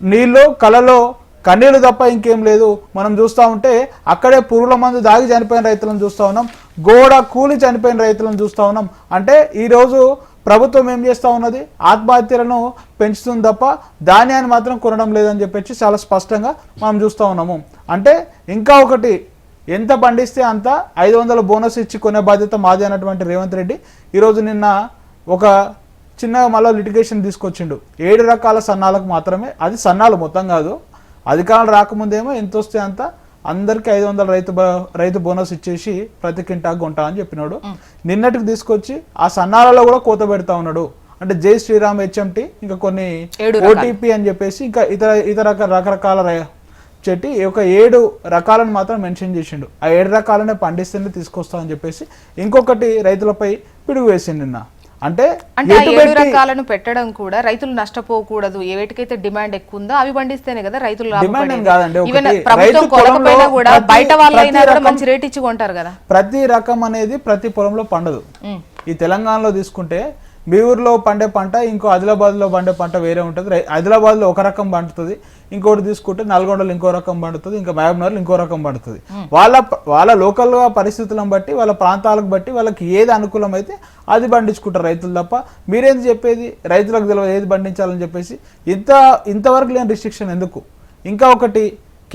నీళ్లు కళ్ళలో కన్నీళ్ళు తప్ప ఇంకేం లేదు. మనం చూస్తూ ఉంటే అక్కడే పురుగుల మందు దాగి చనిపోయిన రైతులను చూస్తూ ఉన్నాం, గోడ కూలి చనిపోయిన రైతులను చూస్తూ ఉన్నాం. అంటే ఈరోజు ప్రభుత్వం ఏం చేస్తూ ఉన్నది? ఆత్మహత్యలను పెంచుతుంది తప్ప ధాన్యాన్ని మాత్రం కొనడం లేదని చెప్పేసి చాలా స్పష్టంగా మనం చూస్తూ ఉన్నాము. అంటే ఇంకా ఒకటి, ఎంత పండిస్తే అంత 500 బోనస్ ఇచ్చి కొనే బాధ్యత మాది అన్నటువంటి రేవంత్ రెడ్డి ఈరోజు నిన్న ఒక చిన్నగా మళ్ళీ లిటిగేషన్ తీసుకొచ్చిండు. 7 రకాల సన్నాలకు మాత్రమే, అది సన్నాలు మొత్తం కాదు. అధికారం రాకముందేమో ఎంత వస్తే అంత అందరికి 500 రైతు బోనస్ ఇచ్చేసి ప్రతి కింటాకు కొంటా అని చెప్పినాడు. నిన్నటికి తీసుకొచ్చి ఆ సన్నాలలో కూడా కోత పెడతా ఉన్నాడు. అంటే జై శ్రీరామ్ HMT ఇంకా కొన్ని OTP అని చెప్పేసి ఇంకా ఇతర రకరకాల చెట్టి ఒక 7 రకాలను మాత్రం మెన్షన్ చేసిండు. ఆ 7 రకాలనే పండిస్తేనే తీసుకొస్తా అని చెప్పేసి ఇంకొకటి రైతులపై పిడుగు వేసిండు నిన్న. అంటే ఆ 7 రకాలను పెట్టడం కూడా రైతులు నష్టపోకూడదు, ఏవేటికైతే డిమాండ్ ఎక్కువ ఉందో అవి పండిస్తేనే కదా రైతులు బయట వాళ్ళైనా కూడా మంచి రేట్ ఇచ్చి కొంటారు కదా. ప్రతి రకం అనేది ప్రతి పొలంలో పండదు. ఈ తెలంగాణలో తీసుకుంటే మీ ఊర్లో పండే పంట ఇంకో ఆదిలాబాద్లో పండే పంట వేరే ఉంటుంది. ఆదిలాబాద్లో ఒక రకం పండుతుంది, ఇంకోటి తీసుకుంటే నల్గొండలో ఇంకో రకం పండుతుంది, ఇంకా మహబూబ్నగర్లో ఇంకో రకం పండుతుంది. వాళ్ళ లోకల్గా పరిస్థితులను బట్టి వాళ్ళ ప్రాంతాలకు బట్టి వాళ్ళకి ఏది అనుకూలమైతే అది పండించుకుంటారు రైతులు తప్ప మీరేది చెప్పేది రైతులకు తెలియదు ఏది పండించాలని చెప్పేసి. ఇంతవరకు లేని రిస్ట్రిక్షన్ ఎందుకు? ఇంకా ఒకటి,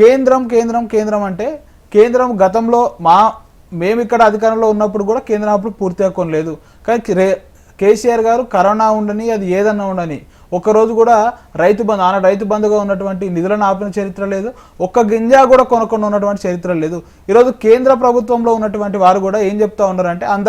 కేంద్రం అంటే కేంద్రం గతంలో మేము ఇక్కడ అధికారంలో ఉన్నప్పుడు కూడా కేంద్రం అప్పుడు పూర్తిగా కొనలేదు. కానీ కేసీఆర్ గారు కరోనా ఉండని అది ఏదన్నా ఉండని ఒక్కరోజు కూడా రైతు బంధుగా ఉన్నటువంటి నిధులను ఆపిన చరిత్ర లేదు, ఒక్క గింజ కూడా కొనుక్కొని ఉన్నటువంటి చరిత్ర లేదు. ఈరోజు కేంద్ర ప్రభుత్వంలో ఉన్నటువంటి వారు కూడా ఏం చెప్తా ఉన్నారంటే అంత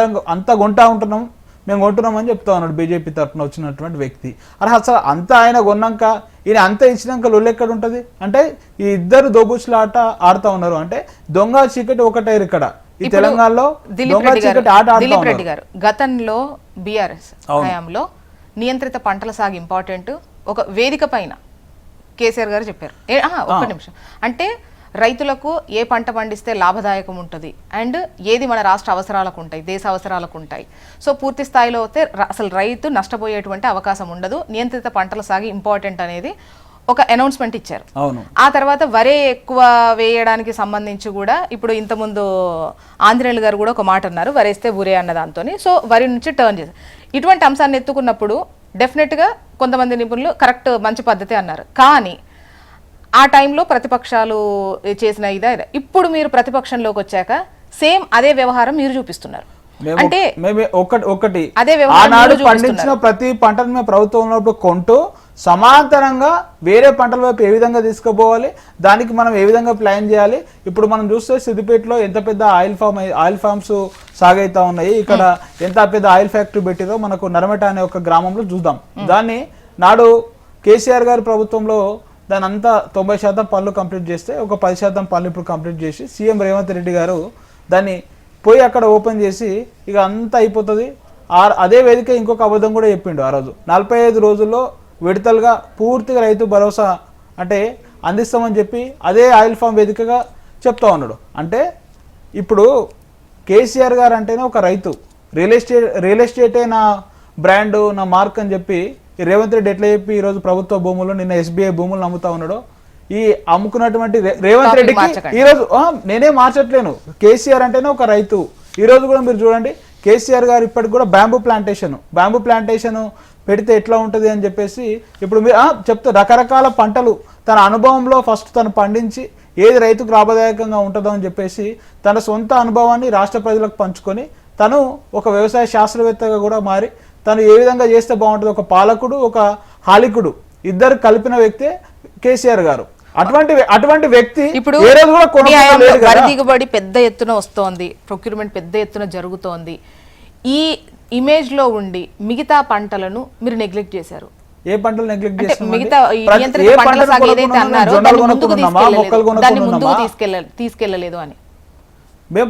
మేము కొంటున్నాం అని చెప్తా ఉన్నాడు బీజేపీ తరఫున వచ్చినటువంటి వ్యక్తి. అసలు అంత ఆయన కొన్నాక ఈయన అంత ఇచ్చినాక లొల్లు ఎక్కడ ఉంటుంది? అంటే ఈ ఇద్దరు దోబుచ్చుల ఆట ఆడుతూ ఉన్నారు. అంటే దొంగ చీకటి ఒకటైరు ఇక్కడ ఈ తెలంగాణలో. దిలీప్ రెడ్డి గారు, గతంలో బీఆర్ఎస్ హయాంలో నియంత్రిత పంటల సాగు ఇంపార్టెంట్ ఒక వేదిక పైన కేసీఆర్ గారు చెప్పారు. ఒక్క నిమిషం. అంటే రైతులకు ఏ పంట పండిస్తే లాభదాయకం ఉంటుంది అండ్ ఏది మన రాష్ట్ర అవసరాలకు ఉంటాయి, దేశ అవసరాలకు ఉంటాయి. సో పూర్తి స్థాయిలో అయితే అసలు రైతు నష్టపోయేటువంటి అవకాశం ఉండదు. నియంత్రిత పంటల సాగు ఇంపార్టెంట్ అనేది ఒక అనౌన్స్మెంట్ ఇచ్చారు. ఆ తర్వాత వరే ఎక్కువ వేయడానికి సంబంధించి కూడా ఇప్పుడు ఇంతకుముందు ఆంజనేయులు గారు కూడా ఒక మాట అన్నారు, వరేస్తే ఊరే అన్న దాంతో. సో వరి నుంచి టర్న్ చేశారు. ఇటువంటి అంశాన్ని ఎత్తుకున్నప్పుడు డెఫినెట్గా కొంతమంది నిపుణులు కరెక్ట్, మంచి పద్ధతి అన్నారు. కానీ ఆ టైంలో ప్రతిపక్షాలు చేసిన ఇదే. ఇప్పుడు మీరు ప్రతిపక్షంలోకి వచ్చాక సేమ్ అదే వ్యవహారం మీరు చూపిస్తున్నారు. అంటే ఒకటి అదే ఆనాడు పండించిన ప్రతి పంటను మేము ప్రభుత్వంలో కొంటూ సమాంతరంగా వేరే పంటల వైపు ఏ విధంగా తీసుకుపోవాలి, దానికి మనం ఏ విధంగా ప్లాన్ చేయాలి. ఇప్పుడు మనం చూస్తే సిద్దిపేటలో ఎంత పెద్ద ఆయిల్ ఫార్మ్స్ సాగైతా ఉన్నాయి. ఇక్కడ ఎంత పెద్ద ఆయిల్ ఫ్యాక్టరీ పెట్టిరో మనకు నరమెట అనే ఒక గ్రామంలో చూద్దాం. దాన్ని నాడు కేసీఆర్ గారి ప్రభుత్వంలో దాని అంతా 90% పనులు కంప్లీట్ చేస్తే ఒక 10% పనులు ఇప్పుడు కంప్లీట్ చేసి సీఎం రేవంత్ రెడ్డి గారు దాన్ని పోయి అక్కడ ఓపెన్ చేసి ఇక అంతా అయిపోతుంది. అదే వేదిక ఇంకొక అబద్ధం కూడా చెప్పిండు. ఆ రోజు 45 రోజుల్లో విడతలుగా పూర్తిగా రైతు భరోసా అంటే అందిస్తామని చెప్పి అదే ఆయిల్ ఫామ్ వేదికగా చెప్తా ఉన్నాడు. అంటే ఇప్పుడు కేసీఆర్ గారు అంటేనే ఒక రైతు, రియల్ ఎస్టేటే నా బ్రాండ్, నా మార్క్ అని చెప్పి రేవంత్ రెడ్డి ఎట్లా చెప్పి ఈరోజు ప్రభుత్వ భూములు, నిన్న ఎస్బీఐ భూములు అమ్ముతా ఉన్నాడు. ఈ అమ్ముకున్నటువంటి రేవంత్ రెడ్డికి ఈరోజు నేనే మార్చట్లేను, కేసీఆర్ అంటేనే ఒక రైతు. ఈరోజు కూడా మీరు చూడండి, కేసీఆర్ గారు ఇప్పటికి కూడా బ్యాంబూ ప్లాంటేషన్ పెడితే ఎట్లా ఉంటుంది అని చెప్పేసి ఇప్పుడు మీరు చెప్తే రకరకాల పంటలు తన అనుభవంలో ఫస్ట్ తను పండించి ఏది రైతుకు లాభదాయకంగా ఉంటుందో అని చెప్పేసి తన సొంత అనుభవాన్ని రాష్ట్ర ప్రజలకు పంచుకొని తను ఒక వ్యవసాయ శాస్త్రవేత్తగా కూడా మారి తను ఏ విధంగా చేస్తే బాగుంటుంది, ఒక పాలకుడు ఒక హాలికుడు ఇద్దరు కలిపిన వ్యక్తే కేసీఆర్ గారు. అటువంటి వ్యక్తి ఇప్పుడు వరి దిగుబడి పెద్ద ఎత్తున వస్తోంది, ప్రొక్యూర్మెంట్ పెద్ద ఎత్తున జరుగుతోంది. ఈ ఇమేజ్ లో ఉండి మిగతా పంటలను మీరు నెగ్లెక్ట్ చేశారు. ఏ పంటలు నెగ్లెక్ట్ చేశారు? మిగతా నియంత్రిత పంటల సాగు ఏదైతే అన్నారో దాన్ని ముందుకు తీసుకెళ్లలేదు అని మేము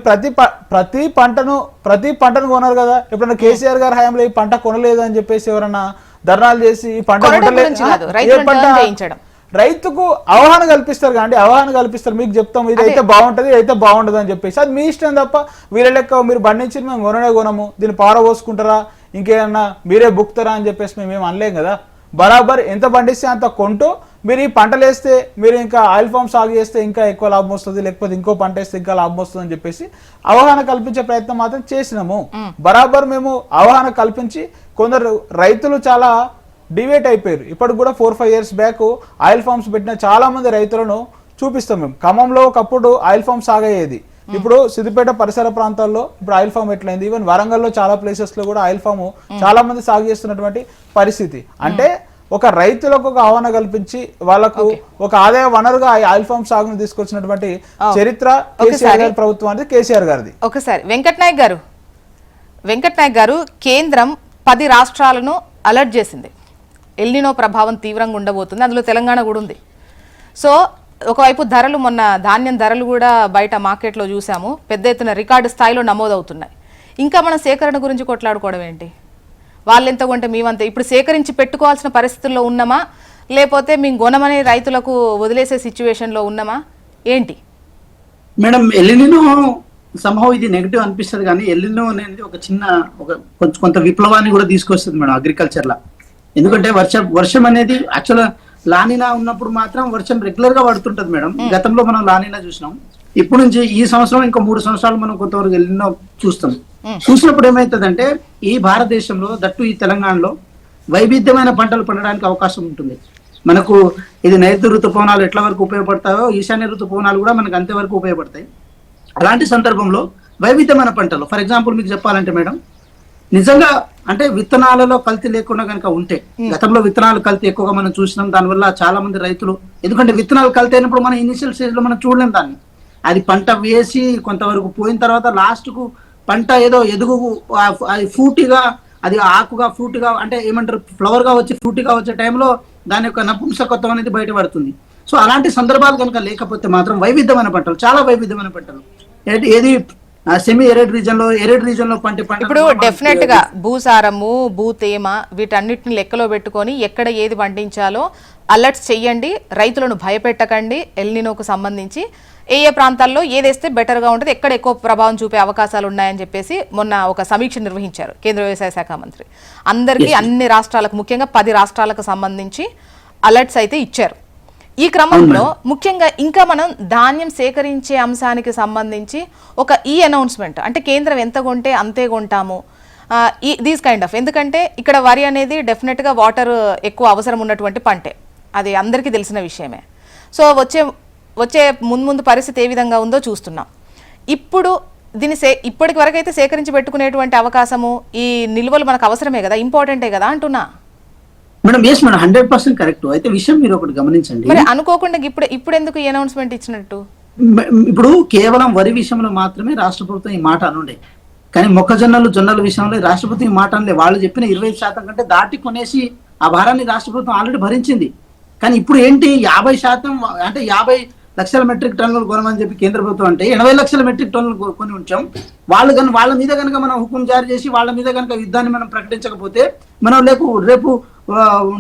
ప్రతి పంటను కొన్నారు కదా. ఎప్పుడన్నా కేసీఆర్ గారి హయాంలో ఈ పంట కొనలేదు అని చెప్పేసి ఎవరన్నా ధర్నాలు చేసి ఈ పంట రైతుకు అవగాహన కల్పిస్తారు కానీ అవగాహన కల్పిస్తారు, మీకు చెప్తాం ఇది అయితే బాగుంటది అయితే బాగుండదు అని చెప్పేసి. అది మీ ఇష్టం తప్ప వీళ్ళ లెక్క మీరు బండించి మేము కొనము, దీన్ని పారబోసుకుంటారా ఇంకేమన్నా మీరే బుక్తారా అని చెప్పేసి మేము అనలేం కదా. బరాబర్ ఎంత పండిస్తే అంత కొంటూ మీరు ఈ పంటలు వేస్తే మీరు ఇంకా ఆయిల్ ఫామ్ సాగు చేస్తే ఇంకా ఎక్కువ లాభం వస్తుంది, లేకపోతే ఇంకో పంట వేస్తే ఇంకా లాభం వస్తుంది అని చెప్పేసి అవగాహన కల్పించే ప్రయత్నం మాత్రం చేసినాము. బరాబర్ మేము అవగాహన కల్పించి కొందరు రైతులు చాలా డివేట్ అయిపోయారు. ఇప్పటికి కూడా 4-5 years బ్యాక్ ఆయిల్ ఫార్మ్స్ పెట్టిన చాలా మంది రైతులను చూపిస్తాం మేము. ఖమ్మంలో ఒకప్పుడు ఆయిల్ ఫామ్ సాగయ్యేది, ఇప్పుడు సిద్దిపేట పరిసర ప్రాంతాల్లో ఇప్పుడు ఆయిల్ ఫామ్ ఎట్లయింది. ఈవెన్ వరంగల్లో చాలా ప్లేసెస్ లో కూడా ఆయిల్ ఫామ్ చాలా మంది సాగు చేస్తున్నటువంటి పరిస్థితి. అంటే ఒక రైతులకు ఒక ఆహ్వాన కల్పించి వాళ్ళకు ఒక ఆదాయ వనరుగా ఆయిల్ ఫామ్ సాగును తీసుకొచ్చినటువంటి చరిత్ర కేసీఆర్ గారి ప్రభుత్వానికి, కేసీఆర్ గారిది. ఒకసారి వెంకట్ నాయక్ గారు కేంద్రం 10 రాష్ట్రాలను అలర్ట్ చేసింది. ఎల్నినో ప్రభావం తీవ్రంగా ఉండబోతుంది, అందులో తెలంగాణ కూడా ఉంది. సో ఒకవైపు ధరలు, మొన్న ధాన్యం ధరలు కూడా బయట మార్కెట్లో చూసాము, పెద్ద ఎత్తున రికార్డు స్థాయిలో నమోదవుతున్నాయి. ఇంకా మనం సేకరణ గురించి కొట్లాడుకోవడం ఏంటి? వాళ్ళెంత కొంటే మేమంత ఇప్పుడు సేకరించి పెట్టుకోవాల్సిన పరిస్థితుల్లో ఉన్నామా, లేకపోతే మేము కొనమని రైతులకు వదిలేసే సిచ్యువేషన్లో ఉన్నామా ఏంటి? మేడం ఎల్నినో సంభవం ఇది నెగిటివ్ అనిపిస్తుంది కానీ ఎల్నినో అనేది ఒక చిన్న కొంత విప్లవాన్ని కూడా తీసుకొస్తుంది మేడం అగ్రికల్చర్లో. ఎందుకంటే వర్షం అనేది యాక్చువల్గా లానినా ఉన్నప్పుడు మాత్రం వర్షం రెగ్యులర్ గా పడుతుంటది మేడం. గతంలో మనం లానినా చూసినాం. ఇప్పుడు నుంచి ఈ సంవత్సరం ఇంకా 3 సంవత్సరాలు మనం కొంతవరకు ఎల్నినో చూసినప్పుడు ఏమైతుందంటే ఈ భారతదేశంలో దట్టు ఈ తెలంగాణలో వైవిధ్యమైన పంటలు పండడానికి అవకాశం ఉంటుంది. మనకు ఇది నైరుతి ఋతుపవనాలు ఎట్లా వరకు ఉపయోగపడతాయో ఈశాన్య ఋతుపవనాలు కూడా మనకు అంతే వరకు ఉపయోగపడతాయి. అలాంటి సందర్భంలో వైవిధ్యమైన పంటలు, ఫర్ ఎగ్జాంపుల్ మీకు చెప్పాలంటే మేడం, నిజంగా అంటే విత్తనాలలో కల్తీ లేకుండా కనుక ఉంటే, గతంలో విత్తనాలు కల్తీ ఎక్కువగా మనం చూసినాం. దానివల్ల చాలా మంది రైతులు, ఎందుకంటే విత్తనాలు కల్తీ అయినప్పుడు మనం ఇనిషియల్ స్టేజ్ లో మనం చూడలేం దాన్ని. అది పంట వేసి కొంతవరకు పోయిన తర్వాత లాస్ట్ కు పంట ఏదో ఎదుగు అది ఫ్రూటీగా, అది ఆకుగా ఫ్రూటీగా అంటే ఏమంటారు ఫ్లవర్ గా వచ్చి ఫ్రూటీగా వచ్చే టైంలో దాని యొక్క నపుంసకత్వం అనేది బయటపడుతుంది. సో అలాంటి సందర్భాలు కనుక లేకపోతే మాత్రం వైవిధ్యమైన పంటలు, చాలా వైవిధ్యమైన పంటలు, ఏది సెమీ ఎరిడ్ రీజన్ లో పంట ఇప్పుడు డెఫినెట్ గా భూసారము, భూతేమ వీటన్నిటిని లెక్కలో పెట్టుకొని ఎక్కడ ఏది పండించాలో అలర్ట్స్ చెయ్యండి, రైతులను భయపెట్టకండి. ఎల్నినోకు సంబంధించి ఏ ప్రాంతాల్లో ఏదేస్తే బెటర్గా ఉంటుంది, ఎక్కడ ఎక్కువ ప్రభావం చూపే అవకాశాలు ఉన్నాయని చెప్పేసి మొన్న ఒక సమీక్ష నిర్వహించారు కేంద్ర వ్యవసాయ శాఖ మంత్రి. అందరికీ అన్ని రాష్ట్రాలకు, ముఖ్యంగా 10 రాష్ట్రాలకు సంబంధించి అలర్ట్స్ అయితే ఇచ్చారు. ఈ క్రమంలో ముఖ్యంగా ఇంకా మనం ధాన్యం సేకరించే అంశానికి సంబంధించి ఒక అనౌన్స్మెంట్, అంటే కేంద్రం ఎంత కొంటే అంతే కొంటాము, దీస్ కైండ్ ఆఫ్. ఎందుకంటే ఇక్కడ వరి అనేది డెఫినెట్గా వాటర్ ఎక్కువ అవసరం ఉన్నటువంటి పంటే, అది అందరికీ తెలిసిన విషయమే. సో వచ్చే ముందు పరిస్థితి ఏ విధంగా ఉందో చూస్తున్నాం. ఇప్పుడు దీన్ని ఇప్పటికి వరకు అయితే సేకరించి పెట్టుకునేటువంటి అవకాశము, ఈ నిల్వలు మనకు అవసరమే కదా, ఇంపార్టెంటే కదా అంటున్నా. Madam yes madam 100% correct. అయితే విషయం మీరు ఒకటి గమనించండి, మరి అనుకోకుండా ఇప్పుడు ఎందుకు ఈ అనౌన్స్మెంట్ ఇచ్చినట్టు? ఇప్పుడు కేవలం వరి విషయంలో మాత్రమే రాష్ట్ర ప్రభుత్వం ఈ మాట అనుండే, కానీ మొక్కజొన్నలు జొన్నల విషయంలో రాష్ట్ర ప్రభుత్వం ఈ మాట అనలే. వాళ్ళు చెప్పిన 25% కంటే దాటి కొనేసి ఆ భారాన్ని రాష్ట్ర ప్రభుత్వం ఆల్రెడీ భరించింది. కానీ ఇప్పుడు ఏంటి 50%, అంటే 50 లక్షల మెట్రిక్ టన్నులు కొనమని చెప్పి కేంద్ర ప్రభుత్వం అంటే 80 లక్షల మెట్రిక్ టన్నులు కొని ఉంచాం. వాళ్ళ మీద కనుక మనం హుకుం జారీ చేసి వాళ్ళ మీద కనుక యుద్ధాన్ని మనం ప్రకటించకపోతే మనం రేపు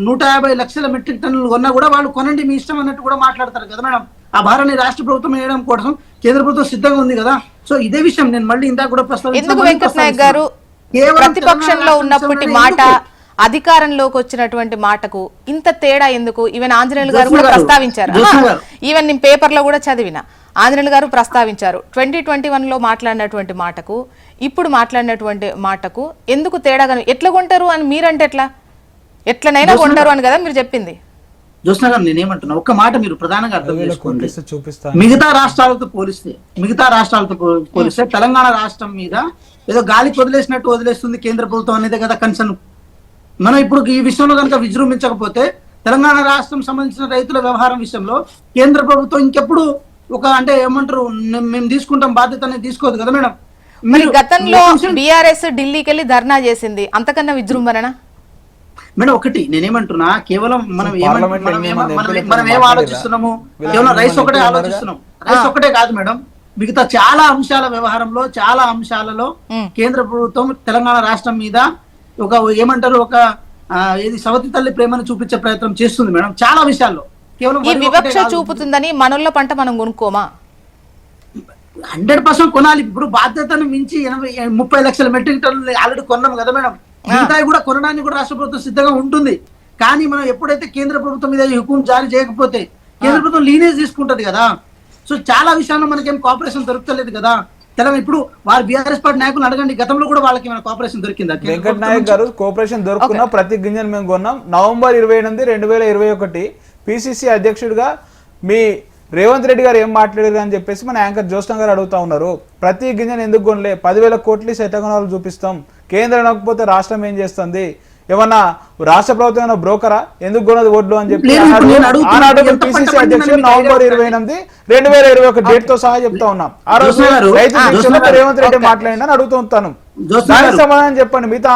150 లక్షల మెట్రిక్ టన్నులు కొన్నా కూడా వాళ్ళు కొనండి మీ ఇష్టం అన్నట్టు కూడా మాట్లాడతారు కదా మేడం. ఆ భారాన్ని రాష్ట్ర ప్రభుత్వం వేయడం కోసం కేంద్ర ప్రభుత్వం సిద్ధంగా ఉంది కదా. సో ఇదే విషయం నేను మళ్ళీ ఇందాక కూడా ఎందుకు వెంకట్ నాయక్ గారు ప్రతిపక్షంలో ఉన్నప్పటి మాట, అధికారంలోకి వచ్చినటువంటి మాటకు ఇంత తేడా ఎందుకు? ఈవెన్ ఆంజనేయులు గారు కూడా ప్రస్తావించారు, ఈవెన్ నేను పేపర్లో కూడా చదివిన, ఆంజనేయులు గారు ప్రస్తావించారు 2021లో మాట్లాడినటువంటి మాటకు ఇప్పుడు మాట్లాడినటువంటి మాటకు ఎందుకు తేడా? ఎట్లా కొంటారు అని మీరంటే ఎట్లనైనా కొంటారు అని కదా మీరు చెప్పింది. జ్యోత్స్న గారు నేనేమంటున్నా, ఒక్క మాట మీరు ప్రధానంగా అర్థం చేసుకోండి. మిగతా రాష్ట్రాలతో పోలిస్తే తెలంగాణ రాష్ట్రం మీద ఏదో గాలికి వదిలేస్తుంది కేంద్ర ప్రభుత్వం అనేది కదా కన్సర్న్. మనం ఇప్పుడు ఈ విషయంలో కనుక విజృంభించకపోతే తెలంగాణ రాష్ట్రం సంబంధించిన రైతుల వ్యవహారం విషయంలో కేంద్ర ప్రభుత్వం ఇంకెప్పుడు అంటే ఏమంటారు, మేము తీసుకుంటాం బాధ్యత అనేది తీసుకోదు కదా మేడం. మరి గతంలో బీఆర్ఎస్ ఢిల్లీకి వెళ్ళి ధర్నా చేసింది, అంతకన్నా విజృంభణ మేడం? ఒకటి నేనేమంటున్నా, కేవలం మనం ఏం ఆలోచిస్తున్నాము, కేవలం రైస్ ఒకటే ఆలోచిస్తున్నాం. రైస్ ఒకటే కాదు మేడం, మిగతా చాలా అంశాల వ్యవహారంలో, చాలా అంశాలలో కేంద్ర ప్రభుత్వం తెలంగాణ రాష్ట్రం మీద ఏది సవతి తల్లి ప్రేమను చూపించే ప్రయత్నం చేస్తుంది మేడం చాలా విషయాల్లో. కేవలం ఈ వివక్ష చూపుతుందని మనోళ్ళ పంట మనం కొనుక్కోమా? 100% కొనాలి. ఇప్పుడు బాధ్యతను మించి 30 లక్షల మెట్రిక్ టన్నులు ఆల్రెడీ కొన్నాం కదా మేడం. మిగతా కూడా కొనడానికి కూడా రాష్ట్ర ప్రభుత్వం సిద్ధంగా ఉంటుంది. కానీ మనం ఎప్పుడైతే కేంద్ర ప్రభుత్వం మీద హుకుం జారీ చేయకపోతే కేంద్ర ప్రభుత్వం లీనేజ్ తీసుకుంటది కదా. సో చాలా విషయాల్లో మనకేం కోఆపరేషన్ దొరకలేదు కదా. తెలంగాణ ఇప్పుడు వారు బీఆర్ఎస్ పార్టీ నాయకులు అడగండి, గతంలో కూడా వాళ్ళకి ఏమైనా కోఆపరేషన్ దొరికిందా? వెంకట్ నాయక్ గారు కోఆపరేషన్ దొరుకుతున్నా ప్రతి గింజను మేము కొన్నాం. నవంబర్ 28, 2021 పిసిసి అధ్యక్షుడిగా మీ రేవంత్ రెడ్డి గారు ఏం మాట్లాడారు అని చెప్పేసి మన యాంకర్ జ్యోత్స్న గారు అడుగుతా ఉన్నారు. ప్రతి గింజను ఎందుకు కొనలే? 10,000 కోట్లు శతగణాలు చూపిస్తాం, కేంద్రం అనకపోతే రాష్ట్రం ఏం చేస్తుంది? ఏమన్నా రాష్ట్ర ప్రభుత్వం ఏమైనా బ్రోకరా? ఎందుకు కొనదు ఓట్లు అని చెప్పి ఆనాడు పిసిసి అధ్యక్షుడు నవంబర్ 28, 2021 డేట్ తో సహా చెప్తా ఉన్నాం. ఆ రోజు రైతు దీక్షలో రేవంత్ రెడ్డి మాట్లాడినా అడుగుతూ ఉంటాను, దానికి సమాధానం చెప్పండి. మిగతా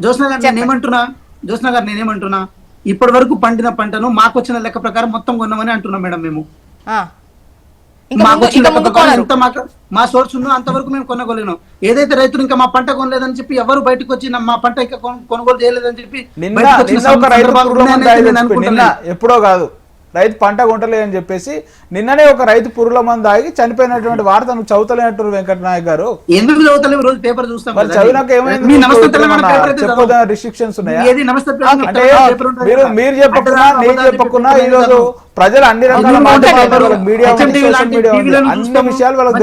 జ్యోత్స్న గారు నేనేమంటున్నా, ఇప్పటి వరకు పండిన పంటను మాకు వచ్చిన లెక్క ప్రకారం మొత్తం కొన్నామని అంటున్నాం మేడం. మేము మాకు వచ్చిన లెక్క ప్రకారం ఎంత మా సోర్స్ ఉందో అంతవరకు మేము కొనగలిగినాం. ఏదైతే రైతులు ఇంకా మా పంట కొనలేదని చెప్పి ఎవరు బయటకు వచ్చి మా పంట ఇంకా కొనుగోలు చేయలేదని చెప్పి ఎప్పుడో కాదు రైతు పంట కొంటలేదని చెప్పేసి నిన్ననే ఒక రైతు పురుగుల మందు ఆగి చనిపోయినటువంటి వార్త నువ్వు చదువుతలేనట్టు వెంకట నాయక్ గారు. ఎందుకు చదువుతలేవు? రోజు పేపర్ చూస్తాం. చదివినాక ఏమైంది? రిస్ట్రిక్షన్స్ ఉన్నాయా? అంటే మీరు చెప్పకున్నా నేను చెప్పకున్నా ఈ రోజు ప్రజలు అన్ని రకాల మీడియా అన్ని విషయాలు వాళ్ళకి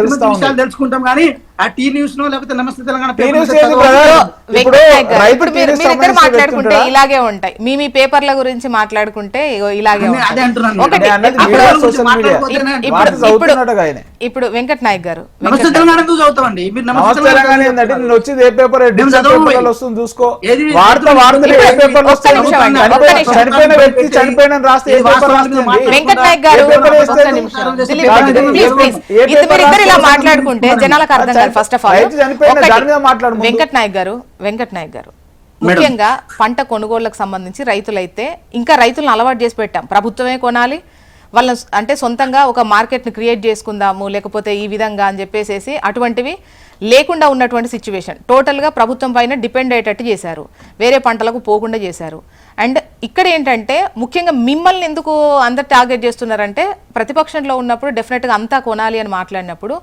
తెలుసుకుంటాం. కానీ ఆ టీ న్యూస్ నో లేకపోతే నమస్తే తెలంగాణ మాట్లాడుకుంటే ఇలాగే ఉంటాయి. మీ పేపర్ల గురించి మాట్లాడుకుంటే ఇలాగే ఉంటాయి. ఇప్పుడు వెంకట్ నాయక్ గారు వచ్చింది ఏ పేపర్ వస్తుంది చూసుకో. చనిపోయిన వ్యక్తి చనిపోయిన రాస్తే ఏ పేపర్ రాస్తుంది? వెంకట్ నాయక్ గారు ఇలా మాట్లాడుకుంటే జనాలకు అర్థం కాదు. First of all Venkat Nayak garu ముఖ్యంగా పంట కొనుగోళ్లకు సంబంధించి రైతులైతే ఇంకా రైతులను అలవాటు చేసి పెట్టాం, ప్రభుత్వమే కొనాలి, వాళ్ళ అంటే సొంతంగా ఒక మార్కెట్ని క్రియేట్ చేసుకుందాము లేకపోతే ఈ విధంగా అని చెప్పేసి అటువంటివి లేకుండా ఉన్నటువంటి సిచ్యువేషన్ టోటల్గా ప్రభుత్వం పైన డిపెండ్ అయ్యేటట్టు చేశారు, వేరే పంటలకు పోకుండా చేశారు. అండ్ ఇక్కడ ఏంటంటే ముఖ్యంగా మిమ్మల్ని ఎందుకు అందరు టార్గెట్ చేస్తున్నారంటే ప్రతిపక్షంలో ఉన్నప్పుడు డెఫినెట్గా అంతా కొనాలి అని మాట్లాడినప్పుడు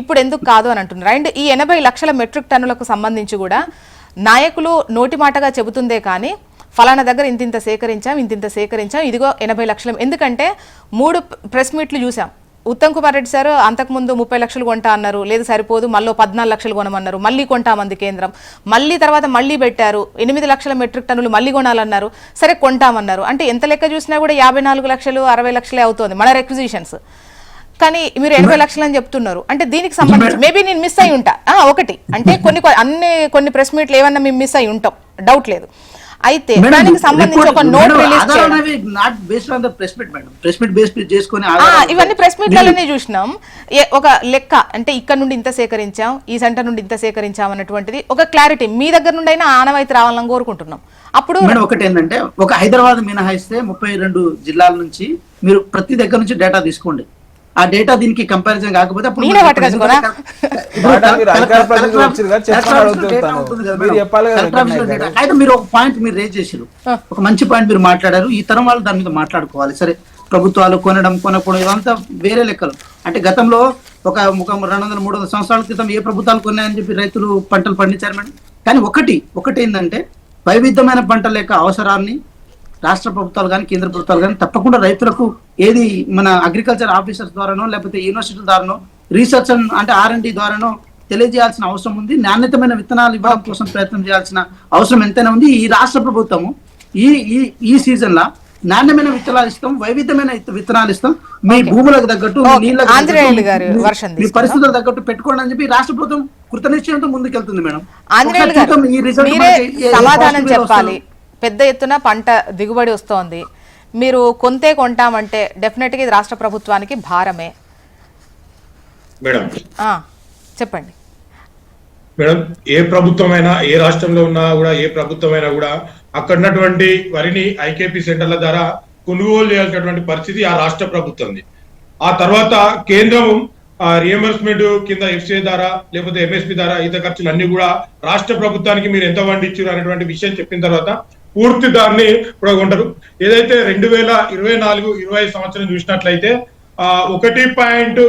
ఇప్పుడు ఎందుకు కాదు అని అంటున్నారు. అండ్ ఈ 80 లక్షల మెట్రిక్ టన్నులకు సంబంధించి కూడా నాయకులు నోటి మాటగా చెబుతుందే కానీ ఫలానా దగ్గర ఇంతింత సేకరించాం ఇదిగో 80 లక్షలు. ఎందుకంటే 3 ప్రెస్ మీట్లు చూసాం. ఉత్తమ్ కుమార్ రెడ్డి సార్ అంతకుముందు 30 లక్షలు కొంటా అన్నారు, లేదు సరిపోదు మళ్ళీ 14 లక్షలు కొనమన్నారు, మళ్ళీ కొంటామంది కేంద్రం, మళ్ళీ తర్వాత మళ్ళీ పెట్టారు 8 లక్షల మెట్రిక్ టన్నులు మళ్ళీ కొనాలన్నారు, సరే కొంటామన్నారు. అంటే ఎంత లెక్క చూసినా కూడా 54 లక్షలు 60 లక్షలే అవుతుంది మన రెక్విజిషన్స్. కానీ మీరు 80 లక్షలు అని చెప్తున్నారు. అంటే దీనికి సంబంధించి మేబీ నేను మిస్ అయి ఉంటా ఒకటి అంటే కొన్ని ప్రెస్ మీట్లు ఏమన్నా మేము మిస్ అయి ఉంటాం, డౌట్ లేదు. అయితే దానికి సంబంధించి ఒక నోట్ రిలీజ్ ఇవన్నీ ప్రెస్ మీట్లలోనే చూసినాం. ఒక లెక్క అంటే ఇక్కడ నుండి ఇంత సేకరించాం, ఈ సెంటర్ నుండి ఇంత సేకరించాం అన్నటువంటిది ఒక క్లారిటీ మీ దగ్గర నుండి అయినా ఆనవాయితీ రావాలని కోరుకుంటున్నాం. అప్పుడు ఒకటి ఏంటంటే ఒక హైదరాబాద్ మినహాయిస్తే 32 జిల్లాల నుంచి మీరు ప్రతి దగ్గర నుంచి డేటా తీసుకోండి. ఆ డేటా దీనికి కంపారిజన్ కాకపోతే అయితే మీరు ఒక పాయింట్ మీరు రేజ్ చేసారు, ఒక మంచి పాయింట్ మీరు మాట్లాడారు. ఈ తరం వాళ్ళు దాని మీద మాట్లాడుకోవాలి. సరే ప్రభుత్వాలు కొనకపోవడం ఇదంతా వేరే లెక్కలు. అంటే గతంలో ఒక 200-300 సంవత్సరాల క్రితం ఏ ప్రభుత్వాలు కొన్నాయని చెప్పి రైతులు పంటలు పండించారు మేడం. కానీ ఒకటి ఏంటంటే వైవిధ్యమైన పంటల యొక్క అవసరాన్ని రాష్ట్ర ప్రభుత్వాలు కానీ కేంద్ర ప్రభుత్వాలు కానీ తప్పకుండా రైతులకు ఏది మన అగ్రికల్చర్ ఆఫీసర్స్ ద్వారానో లేకపోతే యూనివర్సిటీల ద్వారానో రీసెర్చ్ అంటే R&D ద్వారానో తెలియజేయాల్సిన అవసరం ఉంది. నాణ్యతమైన విత్తనాలు ఇవ్వడం కోసం ప్రయత్నం చేయాల్సిన అవసరం ఎంతైనా ఉంది. ఈ రాష్ట్ర ప్రభుత్వము ఈ సీజన్ లా నాణ్యమైన విత్తనాలు ఇస్తాం, వైవిధ్యమైన విత్తనాలు ఇస్తాం, మీ భూములకు తగ్గట్టు మీ పరిస్థితులకు తగ్గట్టు పెట్టుకోండి అని చెప్పి రాష్ట్ర ప్రభుత్వం కృతనిశ్చయంతో ముందుకెళ్తుంది మేడం. సమాధానం చెప్పాలి. పెద్ద ఎత్తున పంట దిగుబడి వస్తోంది, మీరు కొంటామంటే డెఫినెట్గా ఇది రాష్ట్ర ప్రభుత్వానికి భారమే. మేడం చెప్పండి మేడం, ఏ ప్రభుత్వమైనా ఏ రాష్ట్రంలో ఉన్నా కూడా ఏ ప్రభుత్వమైనా కూడా అక్కడ ఉన్నటువంటి వరిని ఐకేపీ సెంటర్ల ద్వారా కొనుగోలు చేయాల్సినటువంటి పరిస్థితి ఆ రాష్ట్ర ప్రభుత్వంది. ఆ తర్వాత కేంద్రం రియంబర్స్మెంట్ కింద FCI ద్వారా లేకపోతే MSP ద్వారా ఈత ఖర్చులు అన్ని కూడా రాష్ట్ర ప్రభుత్వానికి మీరు ఎంత పండించారు అనేటువంటి విషయం చెప్పిన తర్వాత పూర్తి దాన్ని కూడా కొంటారు. ఏదైతే 2024-25 సంవత్సరం చూసినట్లయితే 1.28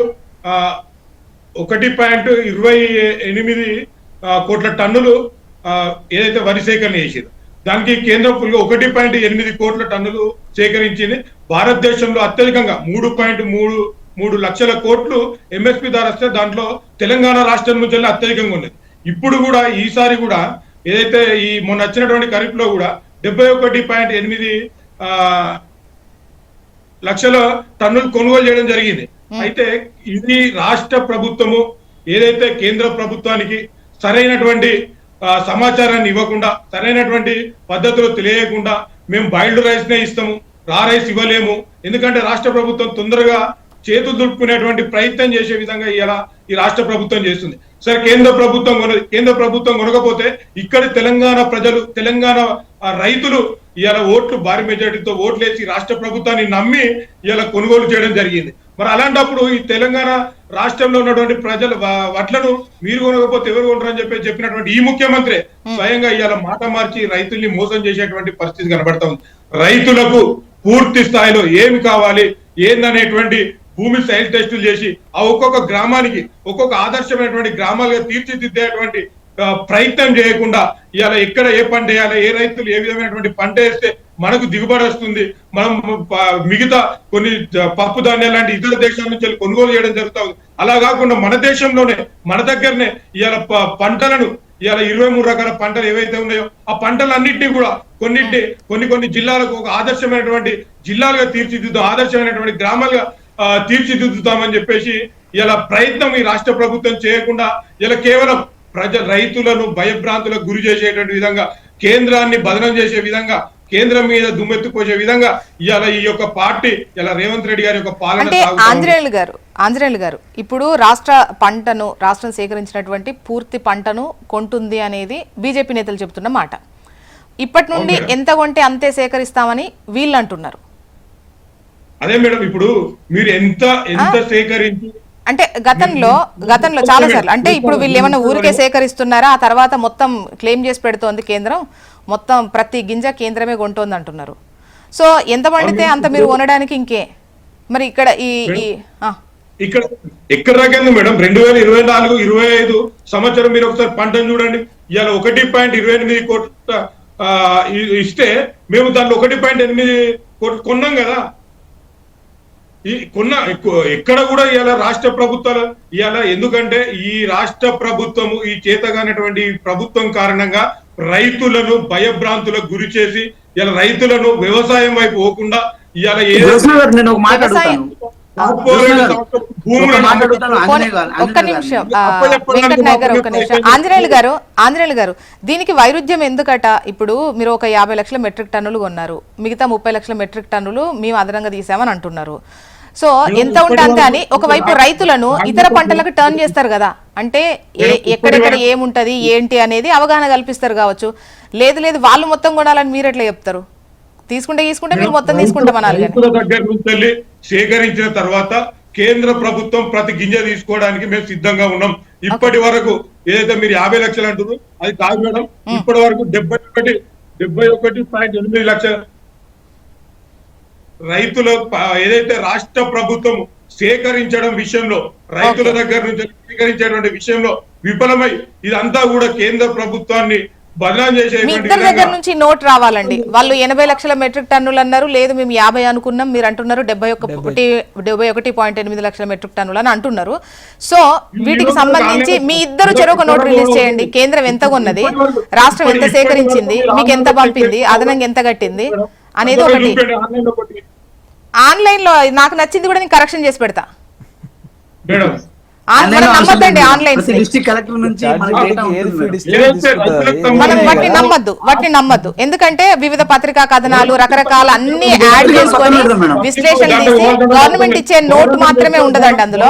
కోట్ల టన్నులు ఏదైతే వరి సేకరణ చేసిందో దానికి కేంద్రం 1.8 కోట్ల టన్నులు సేకరించింది. భారతదేశంలో అత్యధికంగా 3.3 లక్షల కోట్లు MSP ద్వారా వస్తే దాంట్లో తెలంగాణ రాష్ట్రం నుంచి అత్యధికంగా ఉన్నది. ఇప్పుడు కూడా ఈసారి కూడా ఏదైతే ఈ మొన్న వచ్చినటువంటి ఖరీఫ్ లో కూడా 71.8 లక్షల టన్నులు కొనుగోలు చేయడం జరిగింది. అయితే ఇది రాష్ట్ర ప్రభుత్వము ఏదైతే కేంద్ర ప్రభుత్వానికి సరైనటువంటి సమాచారాన్ని ఇవ్వకుండా సరైనటువంటి పద్ధతిలో తెలియకుండా మేము బాయిల్డ్ రైస్ నే ఇస్తాము, రా రైస్ ఇవ్వలేము, ఎందుకంటే రాష్ట్ర ప్రభుత్వం తొందరగా చేతులు దులుపుకునేటువంటి ప్రయత్నం చేసే విధంగా ఇలా ఈ రాష్ట్ర ప్రభుత్వం చేస్తుంది. సరే కేంద్ర ప్రభుత్వం కొనకపోతే ఇక్కడ తెలంగాణ ప్రజలు తెలంగాణ రైతులు ఇవాళ భారీ మెజారిటీతో ఓట్లేసి రాష్ట్ర ప్రభుత్వాన్ని నమ్మి ఇలా కొనుగోలు చేయడం జరిగింది. మరి అలాంటప్పుడు ఈ తెలంగాణ రాష్ట్రంలో ఉన్నటువంటి ప్రజలు వడ్లను మీరు కొనకపోతే ఎవరు కొనరని చెప్పినటువంటి ఈ ముఖ్యమంత్రి స్వయంగా ఇవాళ మాట మార్చి రైతుల్ని మోసం చేసేటువంటి పరిస్థితి కనబడతా ఉంది. రైతులకు పూర్తి స్థాయిలో ఏమి కావాలి ఏందనేటువంటి భూమి సైల్ టెస్టులు చేసి ఆ ఒక్కొక్క గ్రామానికి ఒక్కొక్క ఆదర్శమైనటువంటి గ్రామాలుగా తీర్చిదిద్దేటువంటి ప్రయత్నం చేయకుండా ఇవాళ ఎక్కడ ఏ పంట వేయాలి, ఏ రైతులు ఏ విధమైనటువంటి పంట వేస్తే మనకు దిగుబడి వస్తుంది, మనం మిగతా కొన్ని పప్పు ధాన్యాలు లాంటి ఇతర దేశాల నుంచి కొనుగోలు చేయడం జరుగుతా ఉంది. అలా కాకుండా మన దేశంలోనే మన దగ్గరనే ఇవాళ పంటలను ఇవాళ 23 రకాల పంటలు ఏవైతే ఉన్నాయో ఆ పంటలన్నింటినీ కూడా కొన్ని జిల్లాలకు ఒక ఆదర్శమైనటువంటి జిల్లాలుగా తీర్చిదిద్దాం, ఆదర్శమైనటువంటి గ్రామాలుగా తీర్చిదిద్దుతామని చెప్పేసి ఇలా ప్రయత్నం ఈ రాష్ట్ర ప్రభుత్వం చేయకుండా ఇలా కేవలం రైతులను భయభ్రాంతులకు గురి చేసేటువంటి విధంగా కేంద్రాన్ని బదనం చేసే విధంగా కేంద్రం మీద దుమ్మెత్తుపోసే విధంగా ఇవాళ ఈ యొక్క పార్టీ ఇలా రేవంత్ రెడ్డి గారి యొక్క పాలన. అంటే ఆంజనేయులు గారు ఇప్పుడు రాష్ట్రం సేకరించినటువంటి పూర్తి పంటను కొంటుంది అనేది బీజేపీ నేతలు చెబుతున్న మాట. ఇప్పటి నుండి ఎంత కొంటే అంతే సేకరిస్తామని వీళ్ళు అంటున్నారు. అదే మేడం, ఇప్పుడు మీరు ఎంత సేకరించి అంటే గతంలో చాలా సార్లు అంటే ఇప్పుడు వీళ్ళు ఏమైనా ఊరికే సేకరిస్తున్నారా, ఆ తర్వాత మొత్తం క్లెయిమ్ చేసి పెడుతోంది కేంద్రం, మొత్తం ప్రతి గింజ కేంద్రమే కొంటోంది అంటున్నారు. సో ఎంత పండితే అంత మీరు కొనడానికి ఇంకే మరి ఇక్కడ ఇక్కడ ఎక్కడ దాకా మేడం 2024-25 సంవత్సరం మీరు ఒకసారి పంటను చూడండి. ఇవాళ 1.28 కోట్ల ఇస్తే మేము దాంట్లో 1.8 కోట్లు కొన్నాం కదా. ఎక్కడ కూడా ఇవాళ రాష్ట్ర ప్రభుత్వాలు ఇవాళ, ఎందుకంటే ఈ రాష్ట్ర ప్రభుత్వము ఈ చేతగానటువంటి ప్రభుత్వం కారణంగా రైతులను భయభ్రాంతులకు గురి చేసి ఇలా రైతులను వ్యవసాయం వైపు పోకుండా ఇవాళ నేను ఒక మాట అడుగుతాను. ఒక్క నిమిషం వెంకట్ నాయక్ గారు, ఒక్క నిమిషం. ఆంజనేయులు గారు దీనికి వైరుధ్యం ఎందుకట? ఇప్పుడు మీరు ఒక 50 లక్షల మెట్రిక్ టన్నులు కొన్నారు, మిగతా 30 లక్షల మెట్రిక్ టన్నులు మేము అదనంగా తీసామని అంటున్నారు. సో ఎంత ఉంటే అంతే అని ఒకవైపు రైతులను ఇతర పంటలకు టర్న్ చేస్తారు కదా, అంటే ఎక్కడెక్కడ ఏముంటది ఏంటి అనేది అవగాహన కల్పిస్తారు కావచ్చు. లేదు వాళ్ళు మొత్తం కొనాలని మీరు ఎట్లా చెప్తారు? తీసుకుంటే మీరు మొత్తం తీసుకుంటామనాలి. దగ్గర నుంచి సేకరించిన తర్వాత కేంద్ర ప్రభుత్వం ప్రతి గింజ తీసుకోవడానికి మేము సిద్ధంగా ఉన్నాం. ఇప్పటి వరకు ఏదైతే మీరు 50 లక్షలు అంటున్నారు అది కాదు మేడం, ఇప్పటి వరకు 71.8 లక్షల రైతులు ఏదైతే రాష్ట్ర ప్రభుత్వం సేకరించడం విషయంలో, రైతుల దగ్గర నుంచి సేకరించేటువంటి విషయంలో విఫలమై ఇదంతా కూడా కేంద్ర ప్రభుత్వాన్ని బదనాం చేసే మీ ఇద్దరి దగ్గర నుంచి నోట్ రావాలండి. వాళ్ళు 80 లక్షల మెట్రిక్ టన్నులు అన్నారు, లేదు మేము 50 అనుకున్నాం, మీరు అంటున్నారు 71.8 లక్షల మెట్రిక్ టన్నులు అని అంటున్నారు. సో వీటికి సంబంధించి మీ ఇద్దరు చెరొక నోట్ రిలీజ్ చేయండి. కేంద్రం ఎంత కొన్నది, రాష్ట్రం ఎంత సేకరించింది, మీకు ఎంత పంపింది, అదనంగా ఎంత కట్టింది అనేది ఒకటి. ఆన్లైన్ లో నాకు నచ్చింది కూడా నేను కరెక్షన్ చేసి పెడతా. నమ్మద్దండి ఆన్లైన్, మనం వాటిని నమ్మద్దు. ఎందుకంటే వివిధ పత్రికా కథనాలు రకరకాల అన్ని యాడ్ చేసుకొని విశ్లేషణ తీసి గవర్నమెంట్ ఇచ్చే నోట్ మాత్రమే ఉండదండి అందులో.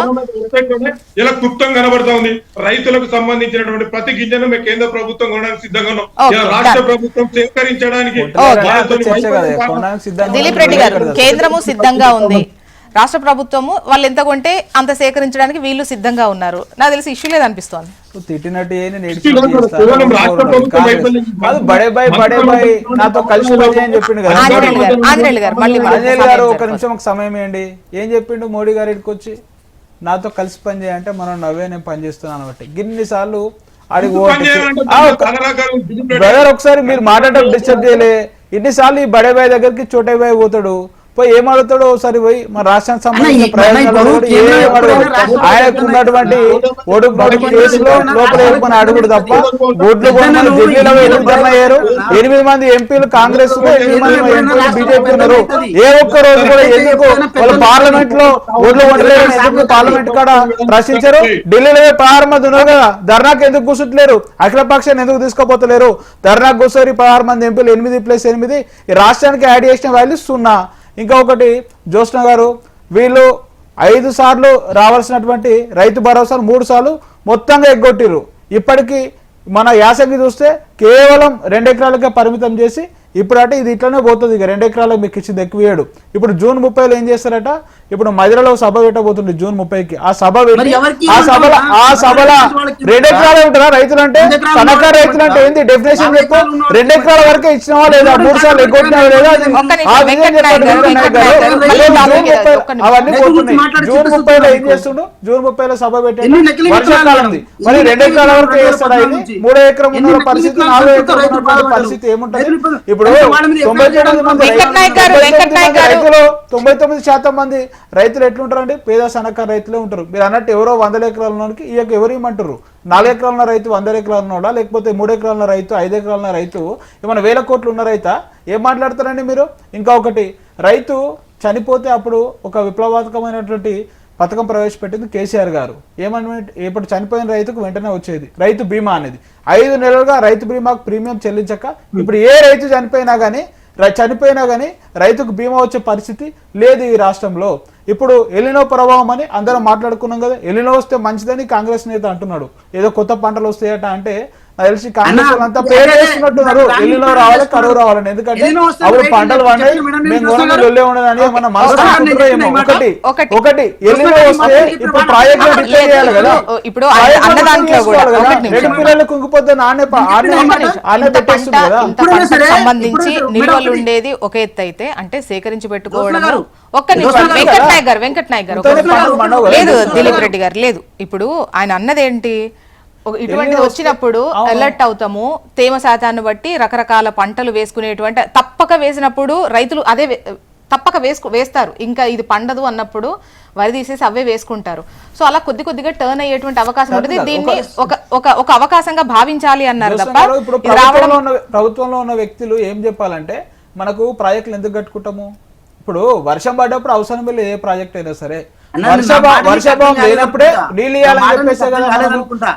ఇలా క్లుప్తం కనబడతా ఉంది. రైతులకు సంబంధించినటువంటి ప్రతి గింజను మేము కేంద్ర ప్రభుత్వం కొనడానికి సిద్ధంగా ఉన్నాం. రాష్ట్ర ప్రభుత్వం సేకరించడానికి దిలీప్ రెడ్డి గారు, కేంద్రము సిద్ధంగా ఉంది, రాష్ట్ర ప్రభుత్వము వాళ్ళు ఎంత కొంటే అంత సేకరించడానికి వీళ్ళు సిద్ధంగా ఉన్నారు. నాకు తెలిసి ఇష్యూ లేదు అనిపిస్తోంది. ఆంజనేయులు గారు ఒక నిమిషం ఒక సమయం ఏంటి, ఏం చెప్పిండు మోడీ గారు ఇక్కడికి వచ్చి నాతో కలిసి పని చేయంటే మనం నవ్వే నేను పని చేస్తున్నాను బట్టి గిన్నిసార్లు అడిగి బ్రదర్ ఒకసారి మీరు మాట్లాడటం డిస్టర్బ్ చేయలే. ఇన్నిసార్లు ఈ బడే బాయ్ దగ్గరికి చోటే బాయ్ పోతాడు, పోయి ఏం అడుగుతాడు ఒకసారి పోయి మన రాష్ట్రానికి సంబంధించిన ప్రయోజనాలు ఆయనకు ఉన్నటువంటి ఒడుపు కేసులో లోపల ఏమని అడుగుడు తప్ప ఓట్లు కొన్న ఢిల్లీలో ఎందుకు ధర్నా అయ్యారు? 8 మంది ఎంపీలు కాంగ్రెస్ లో 8 మంది ఎంపీలు బీజేపీ ఉన్నారు. ఏ ఒక్క రోజు కూడా ఎందుకు వాళ్ళు పార్లమెంట్ లో ఓట్లు కొట్టలేరు, ఎందుకు పార్లమెంట్ కాడ ప్రశ్నించారు? ఢిల్లీలో 16 మంది ఉన్నారు కదా, ధర్నాకు ఎందుకు కూర్చుంటలేరు? అఖిల పక్షాన్ని ఎందుకు తీసుకోపోతలేరు? ధర్నాకు కూర్చొని 16 మంది ఎంపీలు 8+8 ఈ రాష్ట్రానికి యాడ్ చేసిన వాల్యూ 0. ఇంకా ఒకటి జ్యోత్స్న గారు, వీళ్ళు 5 సార్లు రావాల్సినటువంటి రైతు భరోసాను 3 సార్లు మొత్తంగా ఎగ్గొట్టిరు. ఇప్పటికీ మన యాసంగి చూస్తే కేవలం 2 ఎకరాలకే పరిమితం చేసి ఇప్పుడు అంటే ఇది ఇట్లనే పోతుంది. ఇక 2 ఎకరాలకు మీకు ఇచ్చింది ఎక్కువ వేయడు. ఇప్పుడు జూన్ 30 ఏం చేస్తారట, ఇప్పుడు మధ్యలో సభ పెట్టబోతుంది జూన్ 30కి. ఆ సభ ఆ సభలో 2 ఎకరాలే ఉంటారా రైతులు అంటే? సన్నకారు రైతులు అంటే ఏంది డెఫినేషన్ చెప్పు. 2 ఎకరాల వరకే ఇచ్చినావా లేదా, 3 సార్లు ఎగ్గొట్టినావా లేదా, అవన్నీ పోతున్నాయి. జూన్ 30లో ఏం చేస్తుండు? జూన్ 30లో సభ పెట్టండి, వర్షాకాలం ఉంది. మరి 2 ఎకరాల వరకు వేస్తాడా? ఇది 3 ఎకరం ఉన్న పరిస్థితి, 4 ఎకరం ఉన్న పరిస్థితి ఏముంటది? ఇప్పుడు 99% మంది రైతులు ఎట్లుంటారండి? పేద సన్నకారు రైతులే ఉంటారు. మీరు అన్నట్టు ఎవరో 100 ఎకరాల ఉన్నోడికి ఇక ఎవరు ఇవ్వమంటారు? 4 ఎకరాల రైతు 100 ఎకరాల ఉన్నోడా, లేకపోతే 3 ఎకరాల రైతు 5 ఎకరాల రైతు ఏమైనా 1000 కోట్లు ఉన్న రైతా? ఏం మాట్లాడతారండి మీరు? ఇంకా ఒకటి, రైతు చనిపోతే అప్పుడు ఒక విప్లవాత్మకమైనటువంటి పథకం ప్రవేశపెట్టింది కేసీఆర్ గారు. ఏమని, ఇప్పుడు చనిపోయిన రైతుకు వెంటనే వచ్చేది రైతు బీమా అనేది. 5 నెలలుగా రైతు బీమాకు ప్రీమియం చెల్లించక ఇప్పుడు ఏ రైతు చనిపోయినా కానీ రైతుకు బీమా వచ్చే పరిస్థితి లేదు ఈ రాష్ట్రంలో. ఇప్పుడు ఎలినో ప్రభావం అని అందరం మాట్లాడుకున్నాం కదా, ఎలినో వస్తే మంచిదని కాంగ్రెస్ నేత అంటున్నాడు. ఏదో కొత్త పంటలు వస్తాయట అంటే తెలిసి కాంగ్రెస్ వాళ్ళంతా పేరు వేస్తున్నట్టున్నారు ఎల్లులో రావాలి కరువు రావాలని. ఎందుకంటే అప్పుడు పంటలు పండాయి మేము కొనగా వెళ్ళే ఉండదని మన మనసు అనుకుంటారేమో. ఒకటి ఎల్లులో వస్తే ఇప్పుడు ప్రాజెక్టులు రిపేర్ చేయాలి కదా. ఇప్పుడు అన్న దాంట్లో కూడా రెండు పిల్లలు కుంగిపోతే నానే పెట్టేస్తుంది కదా. సంబంధించి నిల్వలు ఉండేది ఒక ఎత్తు అయితే, అంటే సేకరించి పెట్టుకోవడం. ఒక్క నిమిషం వెంకట్ నాయక్ గారు లేదు, దిలీప్ రెడ్డి గారు లేదు. ఇప్పుడు ఆయన అన్నదేంటి, ఇటువంటి వచ్చినప్పుడు అలర్ట్ అవుతాము, తేమ శాతాన్ని బట్టి రకరకాల పంటలు వేసుకునేటువంటి తప్పక వేసినప్పుడు రైతులు అదే తప్పక వేస్తారు. ఇంకా ఇది పండదు అన్నప్పుడు వరి తీసేసి అవే వేసుకుంటారు. సో అలా కొద్ది కొద్దిగా టర్న్ అయ్యేటువంటి అవకాశం ఉంటుంది. దీన్ని ఒక అవకాశంగా భావించాలి అన్నారు తప్ప ప్రభుత్వంలో ఉన్న వ్యక్తులు ఏం చెప్పాలంటే, మనకు ప్రాజెక్టులు ఎందుకు కట్టుకుంటాము, ఇప్పుడు వర్షం పడ్డప్పుడు అవసరం వెళ్ళి ఏ ప్రాజెక్ట్ అయినా సరే వర్షాభావం లేనప్పుడే నీళ్ళు ఇవ్వాలని చెప్పేసే కదా.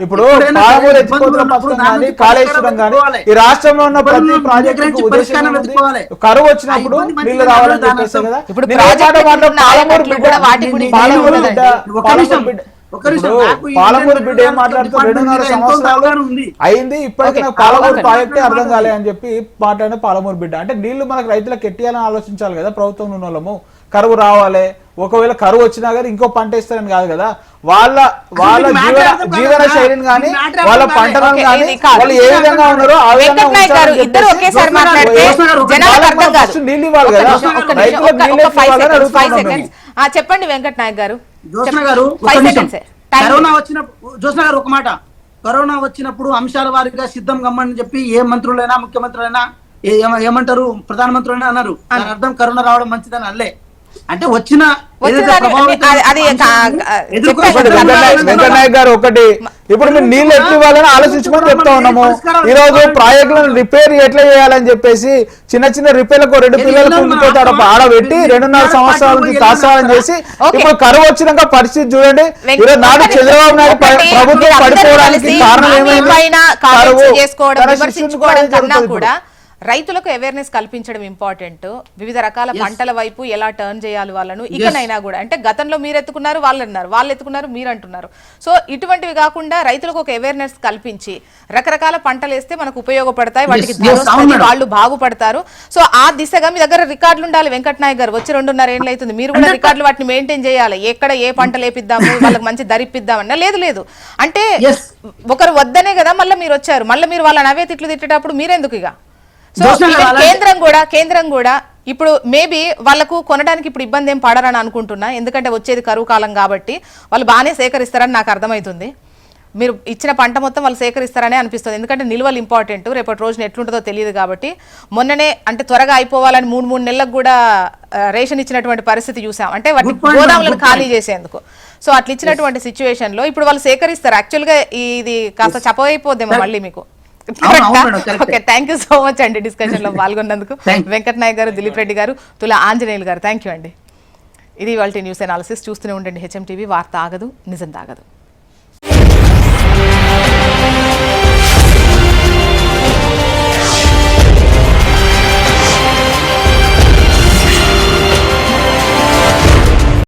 ఇప్పుడు పాలమూరు ఎత్తిపోతున్న పథకం కానీ కాళేశ్వరం కానీ ఈ రాష్ట్రంలో ఉన్న ప్రతి ప్రాజెక్టు ఉద్దేశం కరువు వచ్చినప్పుడు నీళ్లు రావాలని చెప్పేసే కదా. ఇప్పుడు పాలమూరు బిడ్డ ఏం మాట్లాడుతూ 2.5 సంవత్సరాలు అయింది, ఇప్పటికీ నాకు పాలమూరు ప్రాజెక్టే అర్థం కాలే అని చెప్పి మాట్లాడిన పాలమూరు బిడ్డ. అంటే నీళ్లు మనకు రైతులకు ఎట్టియాలని ఆలోచించాలి కదా ప్రభుత్వం ఉన్న వాళ్ళము. కరువు రావాలి, ఒకవేళ కరువు వచ్చినా కానీ ఇంకో పంట ఇస్తారని కాదు కదా. వాళ్ళ జీవన శైలిని కానీ వాళ్ళ పంటలను కానీ వాళ్ళు ఏ విధంగా ఉన్నారో ఆ విధంగా నీళ్ళు ఇవ్వాలి కదా. చెప్పండి వెంకట్ నాయక్ గారు. ఒక మాట, కరోనా వచ్చినప్పుడు అంశాల వారిగా సిద్ధం గమ్మని చెప్పి ఏ మంత్రులైనా ముఖ్యమంత్రులైనా ఏమంటారు, ప్రధానమంత్రులైనా అన్నారు. దాని అర్థం కరోనా రావడం మంచిదని అల్లే. అంటే వచ్చిన వెంకటనాయక్ గారు ఒకటి, ఇప్పుడు మీరు నీళ్ళు ఎట్లు ఇవ్వాలని ఆలోచించుకొని చెప్తా ఉన్నాము. ఈ రోజు ప్రాజెక్టులను రిపేర్ ఎట్లా చేయాలని చెప్పేసి చిన్న చిన్న రిపేర్లకు 2 పిల్లలు కుంగిపోతాడు ఆడబెట్టి 2.5 సంవత్సరాల నుంచి తాత్సారం చేసి ఇప్పుడు కరువు వచ్చినాక పరిస్థితి చూడండి. ఈరోజు నాడు చంద్రబాబు నాయుడు ప్రభుత్వం పడిపోవడానికి కారణం ఏమైంది, కూడా రైతులకు అవేర్నెస్ కల్పించడం ఇంపార్టెంట్. వివిధ రకాల పంటల వైపు ఎలా టర్న్ చేయాలి వాళ్ళను. ఇకనైనా కూడా అంటే గతంలో మీరు ఎత్తుకున్నారు, వాళ్ళు అన్నారు, వాళ్ళు ఎత్తుకున్నారు, మీరు అంటున్నారు. సో ఇటువంటివి కాకుండా రైతులకు ఒక అవేర్నెస్ కల్పించి రకరకాల పంటలు వేస్తే మనకు ఉపయోగపడతాయి, వాటికి వాళ్ళు బాగుపడతారు. సో ఆ దిశగా మీ దగ్గర రికార్డులు ఉండాలి వెంకట్ నాయక్ గారు. వచ్చి 2.5 ఏళ్ళు అవుతుంది, మీరు కూడా రికార్డులు వాటిని మెయింటైన్ చేయాలి. ఎక్కడ ఏ పంటలు వేపిద్దాము, వాళ్ళకి మంచి ధర ఇప్పిద్దామన్నా లేదు. అంటే ఒకరు వద్దనే కదా మళ్ళీ మీరు వచ్చారు, మళ్ళీ మీరు వాళ్ళని అవే తిట్లు తిట్టేటప్పుడు మీరెందుకు ఇక. సో కేంద్రం కూడా ఇప్పుడు మేబీ వాళ్ళకు కొనడానికి ఇప్పుడు ఇబ్బంది ఏం పడరని అనుకుంటున్నా. ఎందుకంటే వచ్చేది కరువు కాలం కాబట్టి వాళ్ళు బాగానే సేకరిస్తారని నాకు అర్థమవుతుంది. మీరు ఇచ్చిన పంట మొత్తం వాళ్ళు సేకరిస్తారనే అనిపిస్తుంది. ఎందుకంటే నిల్వలు ఇంపార్టెంట్, రేపటి రోజున ఎట్లుంటుందో తెలియదు కాబట్టి. మొన్ననే అంటే త్వరగా అయిపోవాలని 3 నెలలకు కూడా రేషన్ ఇచ్చినటువంటి పరిస్థితి చూసాం, అంటే వాటి గోదాములను ఖాళీ చేసేందుకు. సో అట్లా ఇచ్చినటువంటి సిచ్యువేషన్ లో ఇప్పుడు వాళ్ళు సేకరిస్తారు. యాక్చువల్గా ఇది కాస్త చప్పవైపోద్దేమో మళ్ళీ మీకు. Okay, thank you so much అండి డిస్కషన్ లో పాల్గొన్నందుకు. వెంకట్ నాయక్ గారు, దిలీప్ రెడ్డి గారు, తులా ఆంజనేయులు గారు, థ్యాంక్ యూ అండి. ఇది ఇవాల్టి న్యూస్ అనాలిసిస్. చూస్తూనే ఉండండి హెచ్ఎం టీవీ. వార్త ఆగదు, నిజం తాగదు.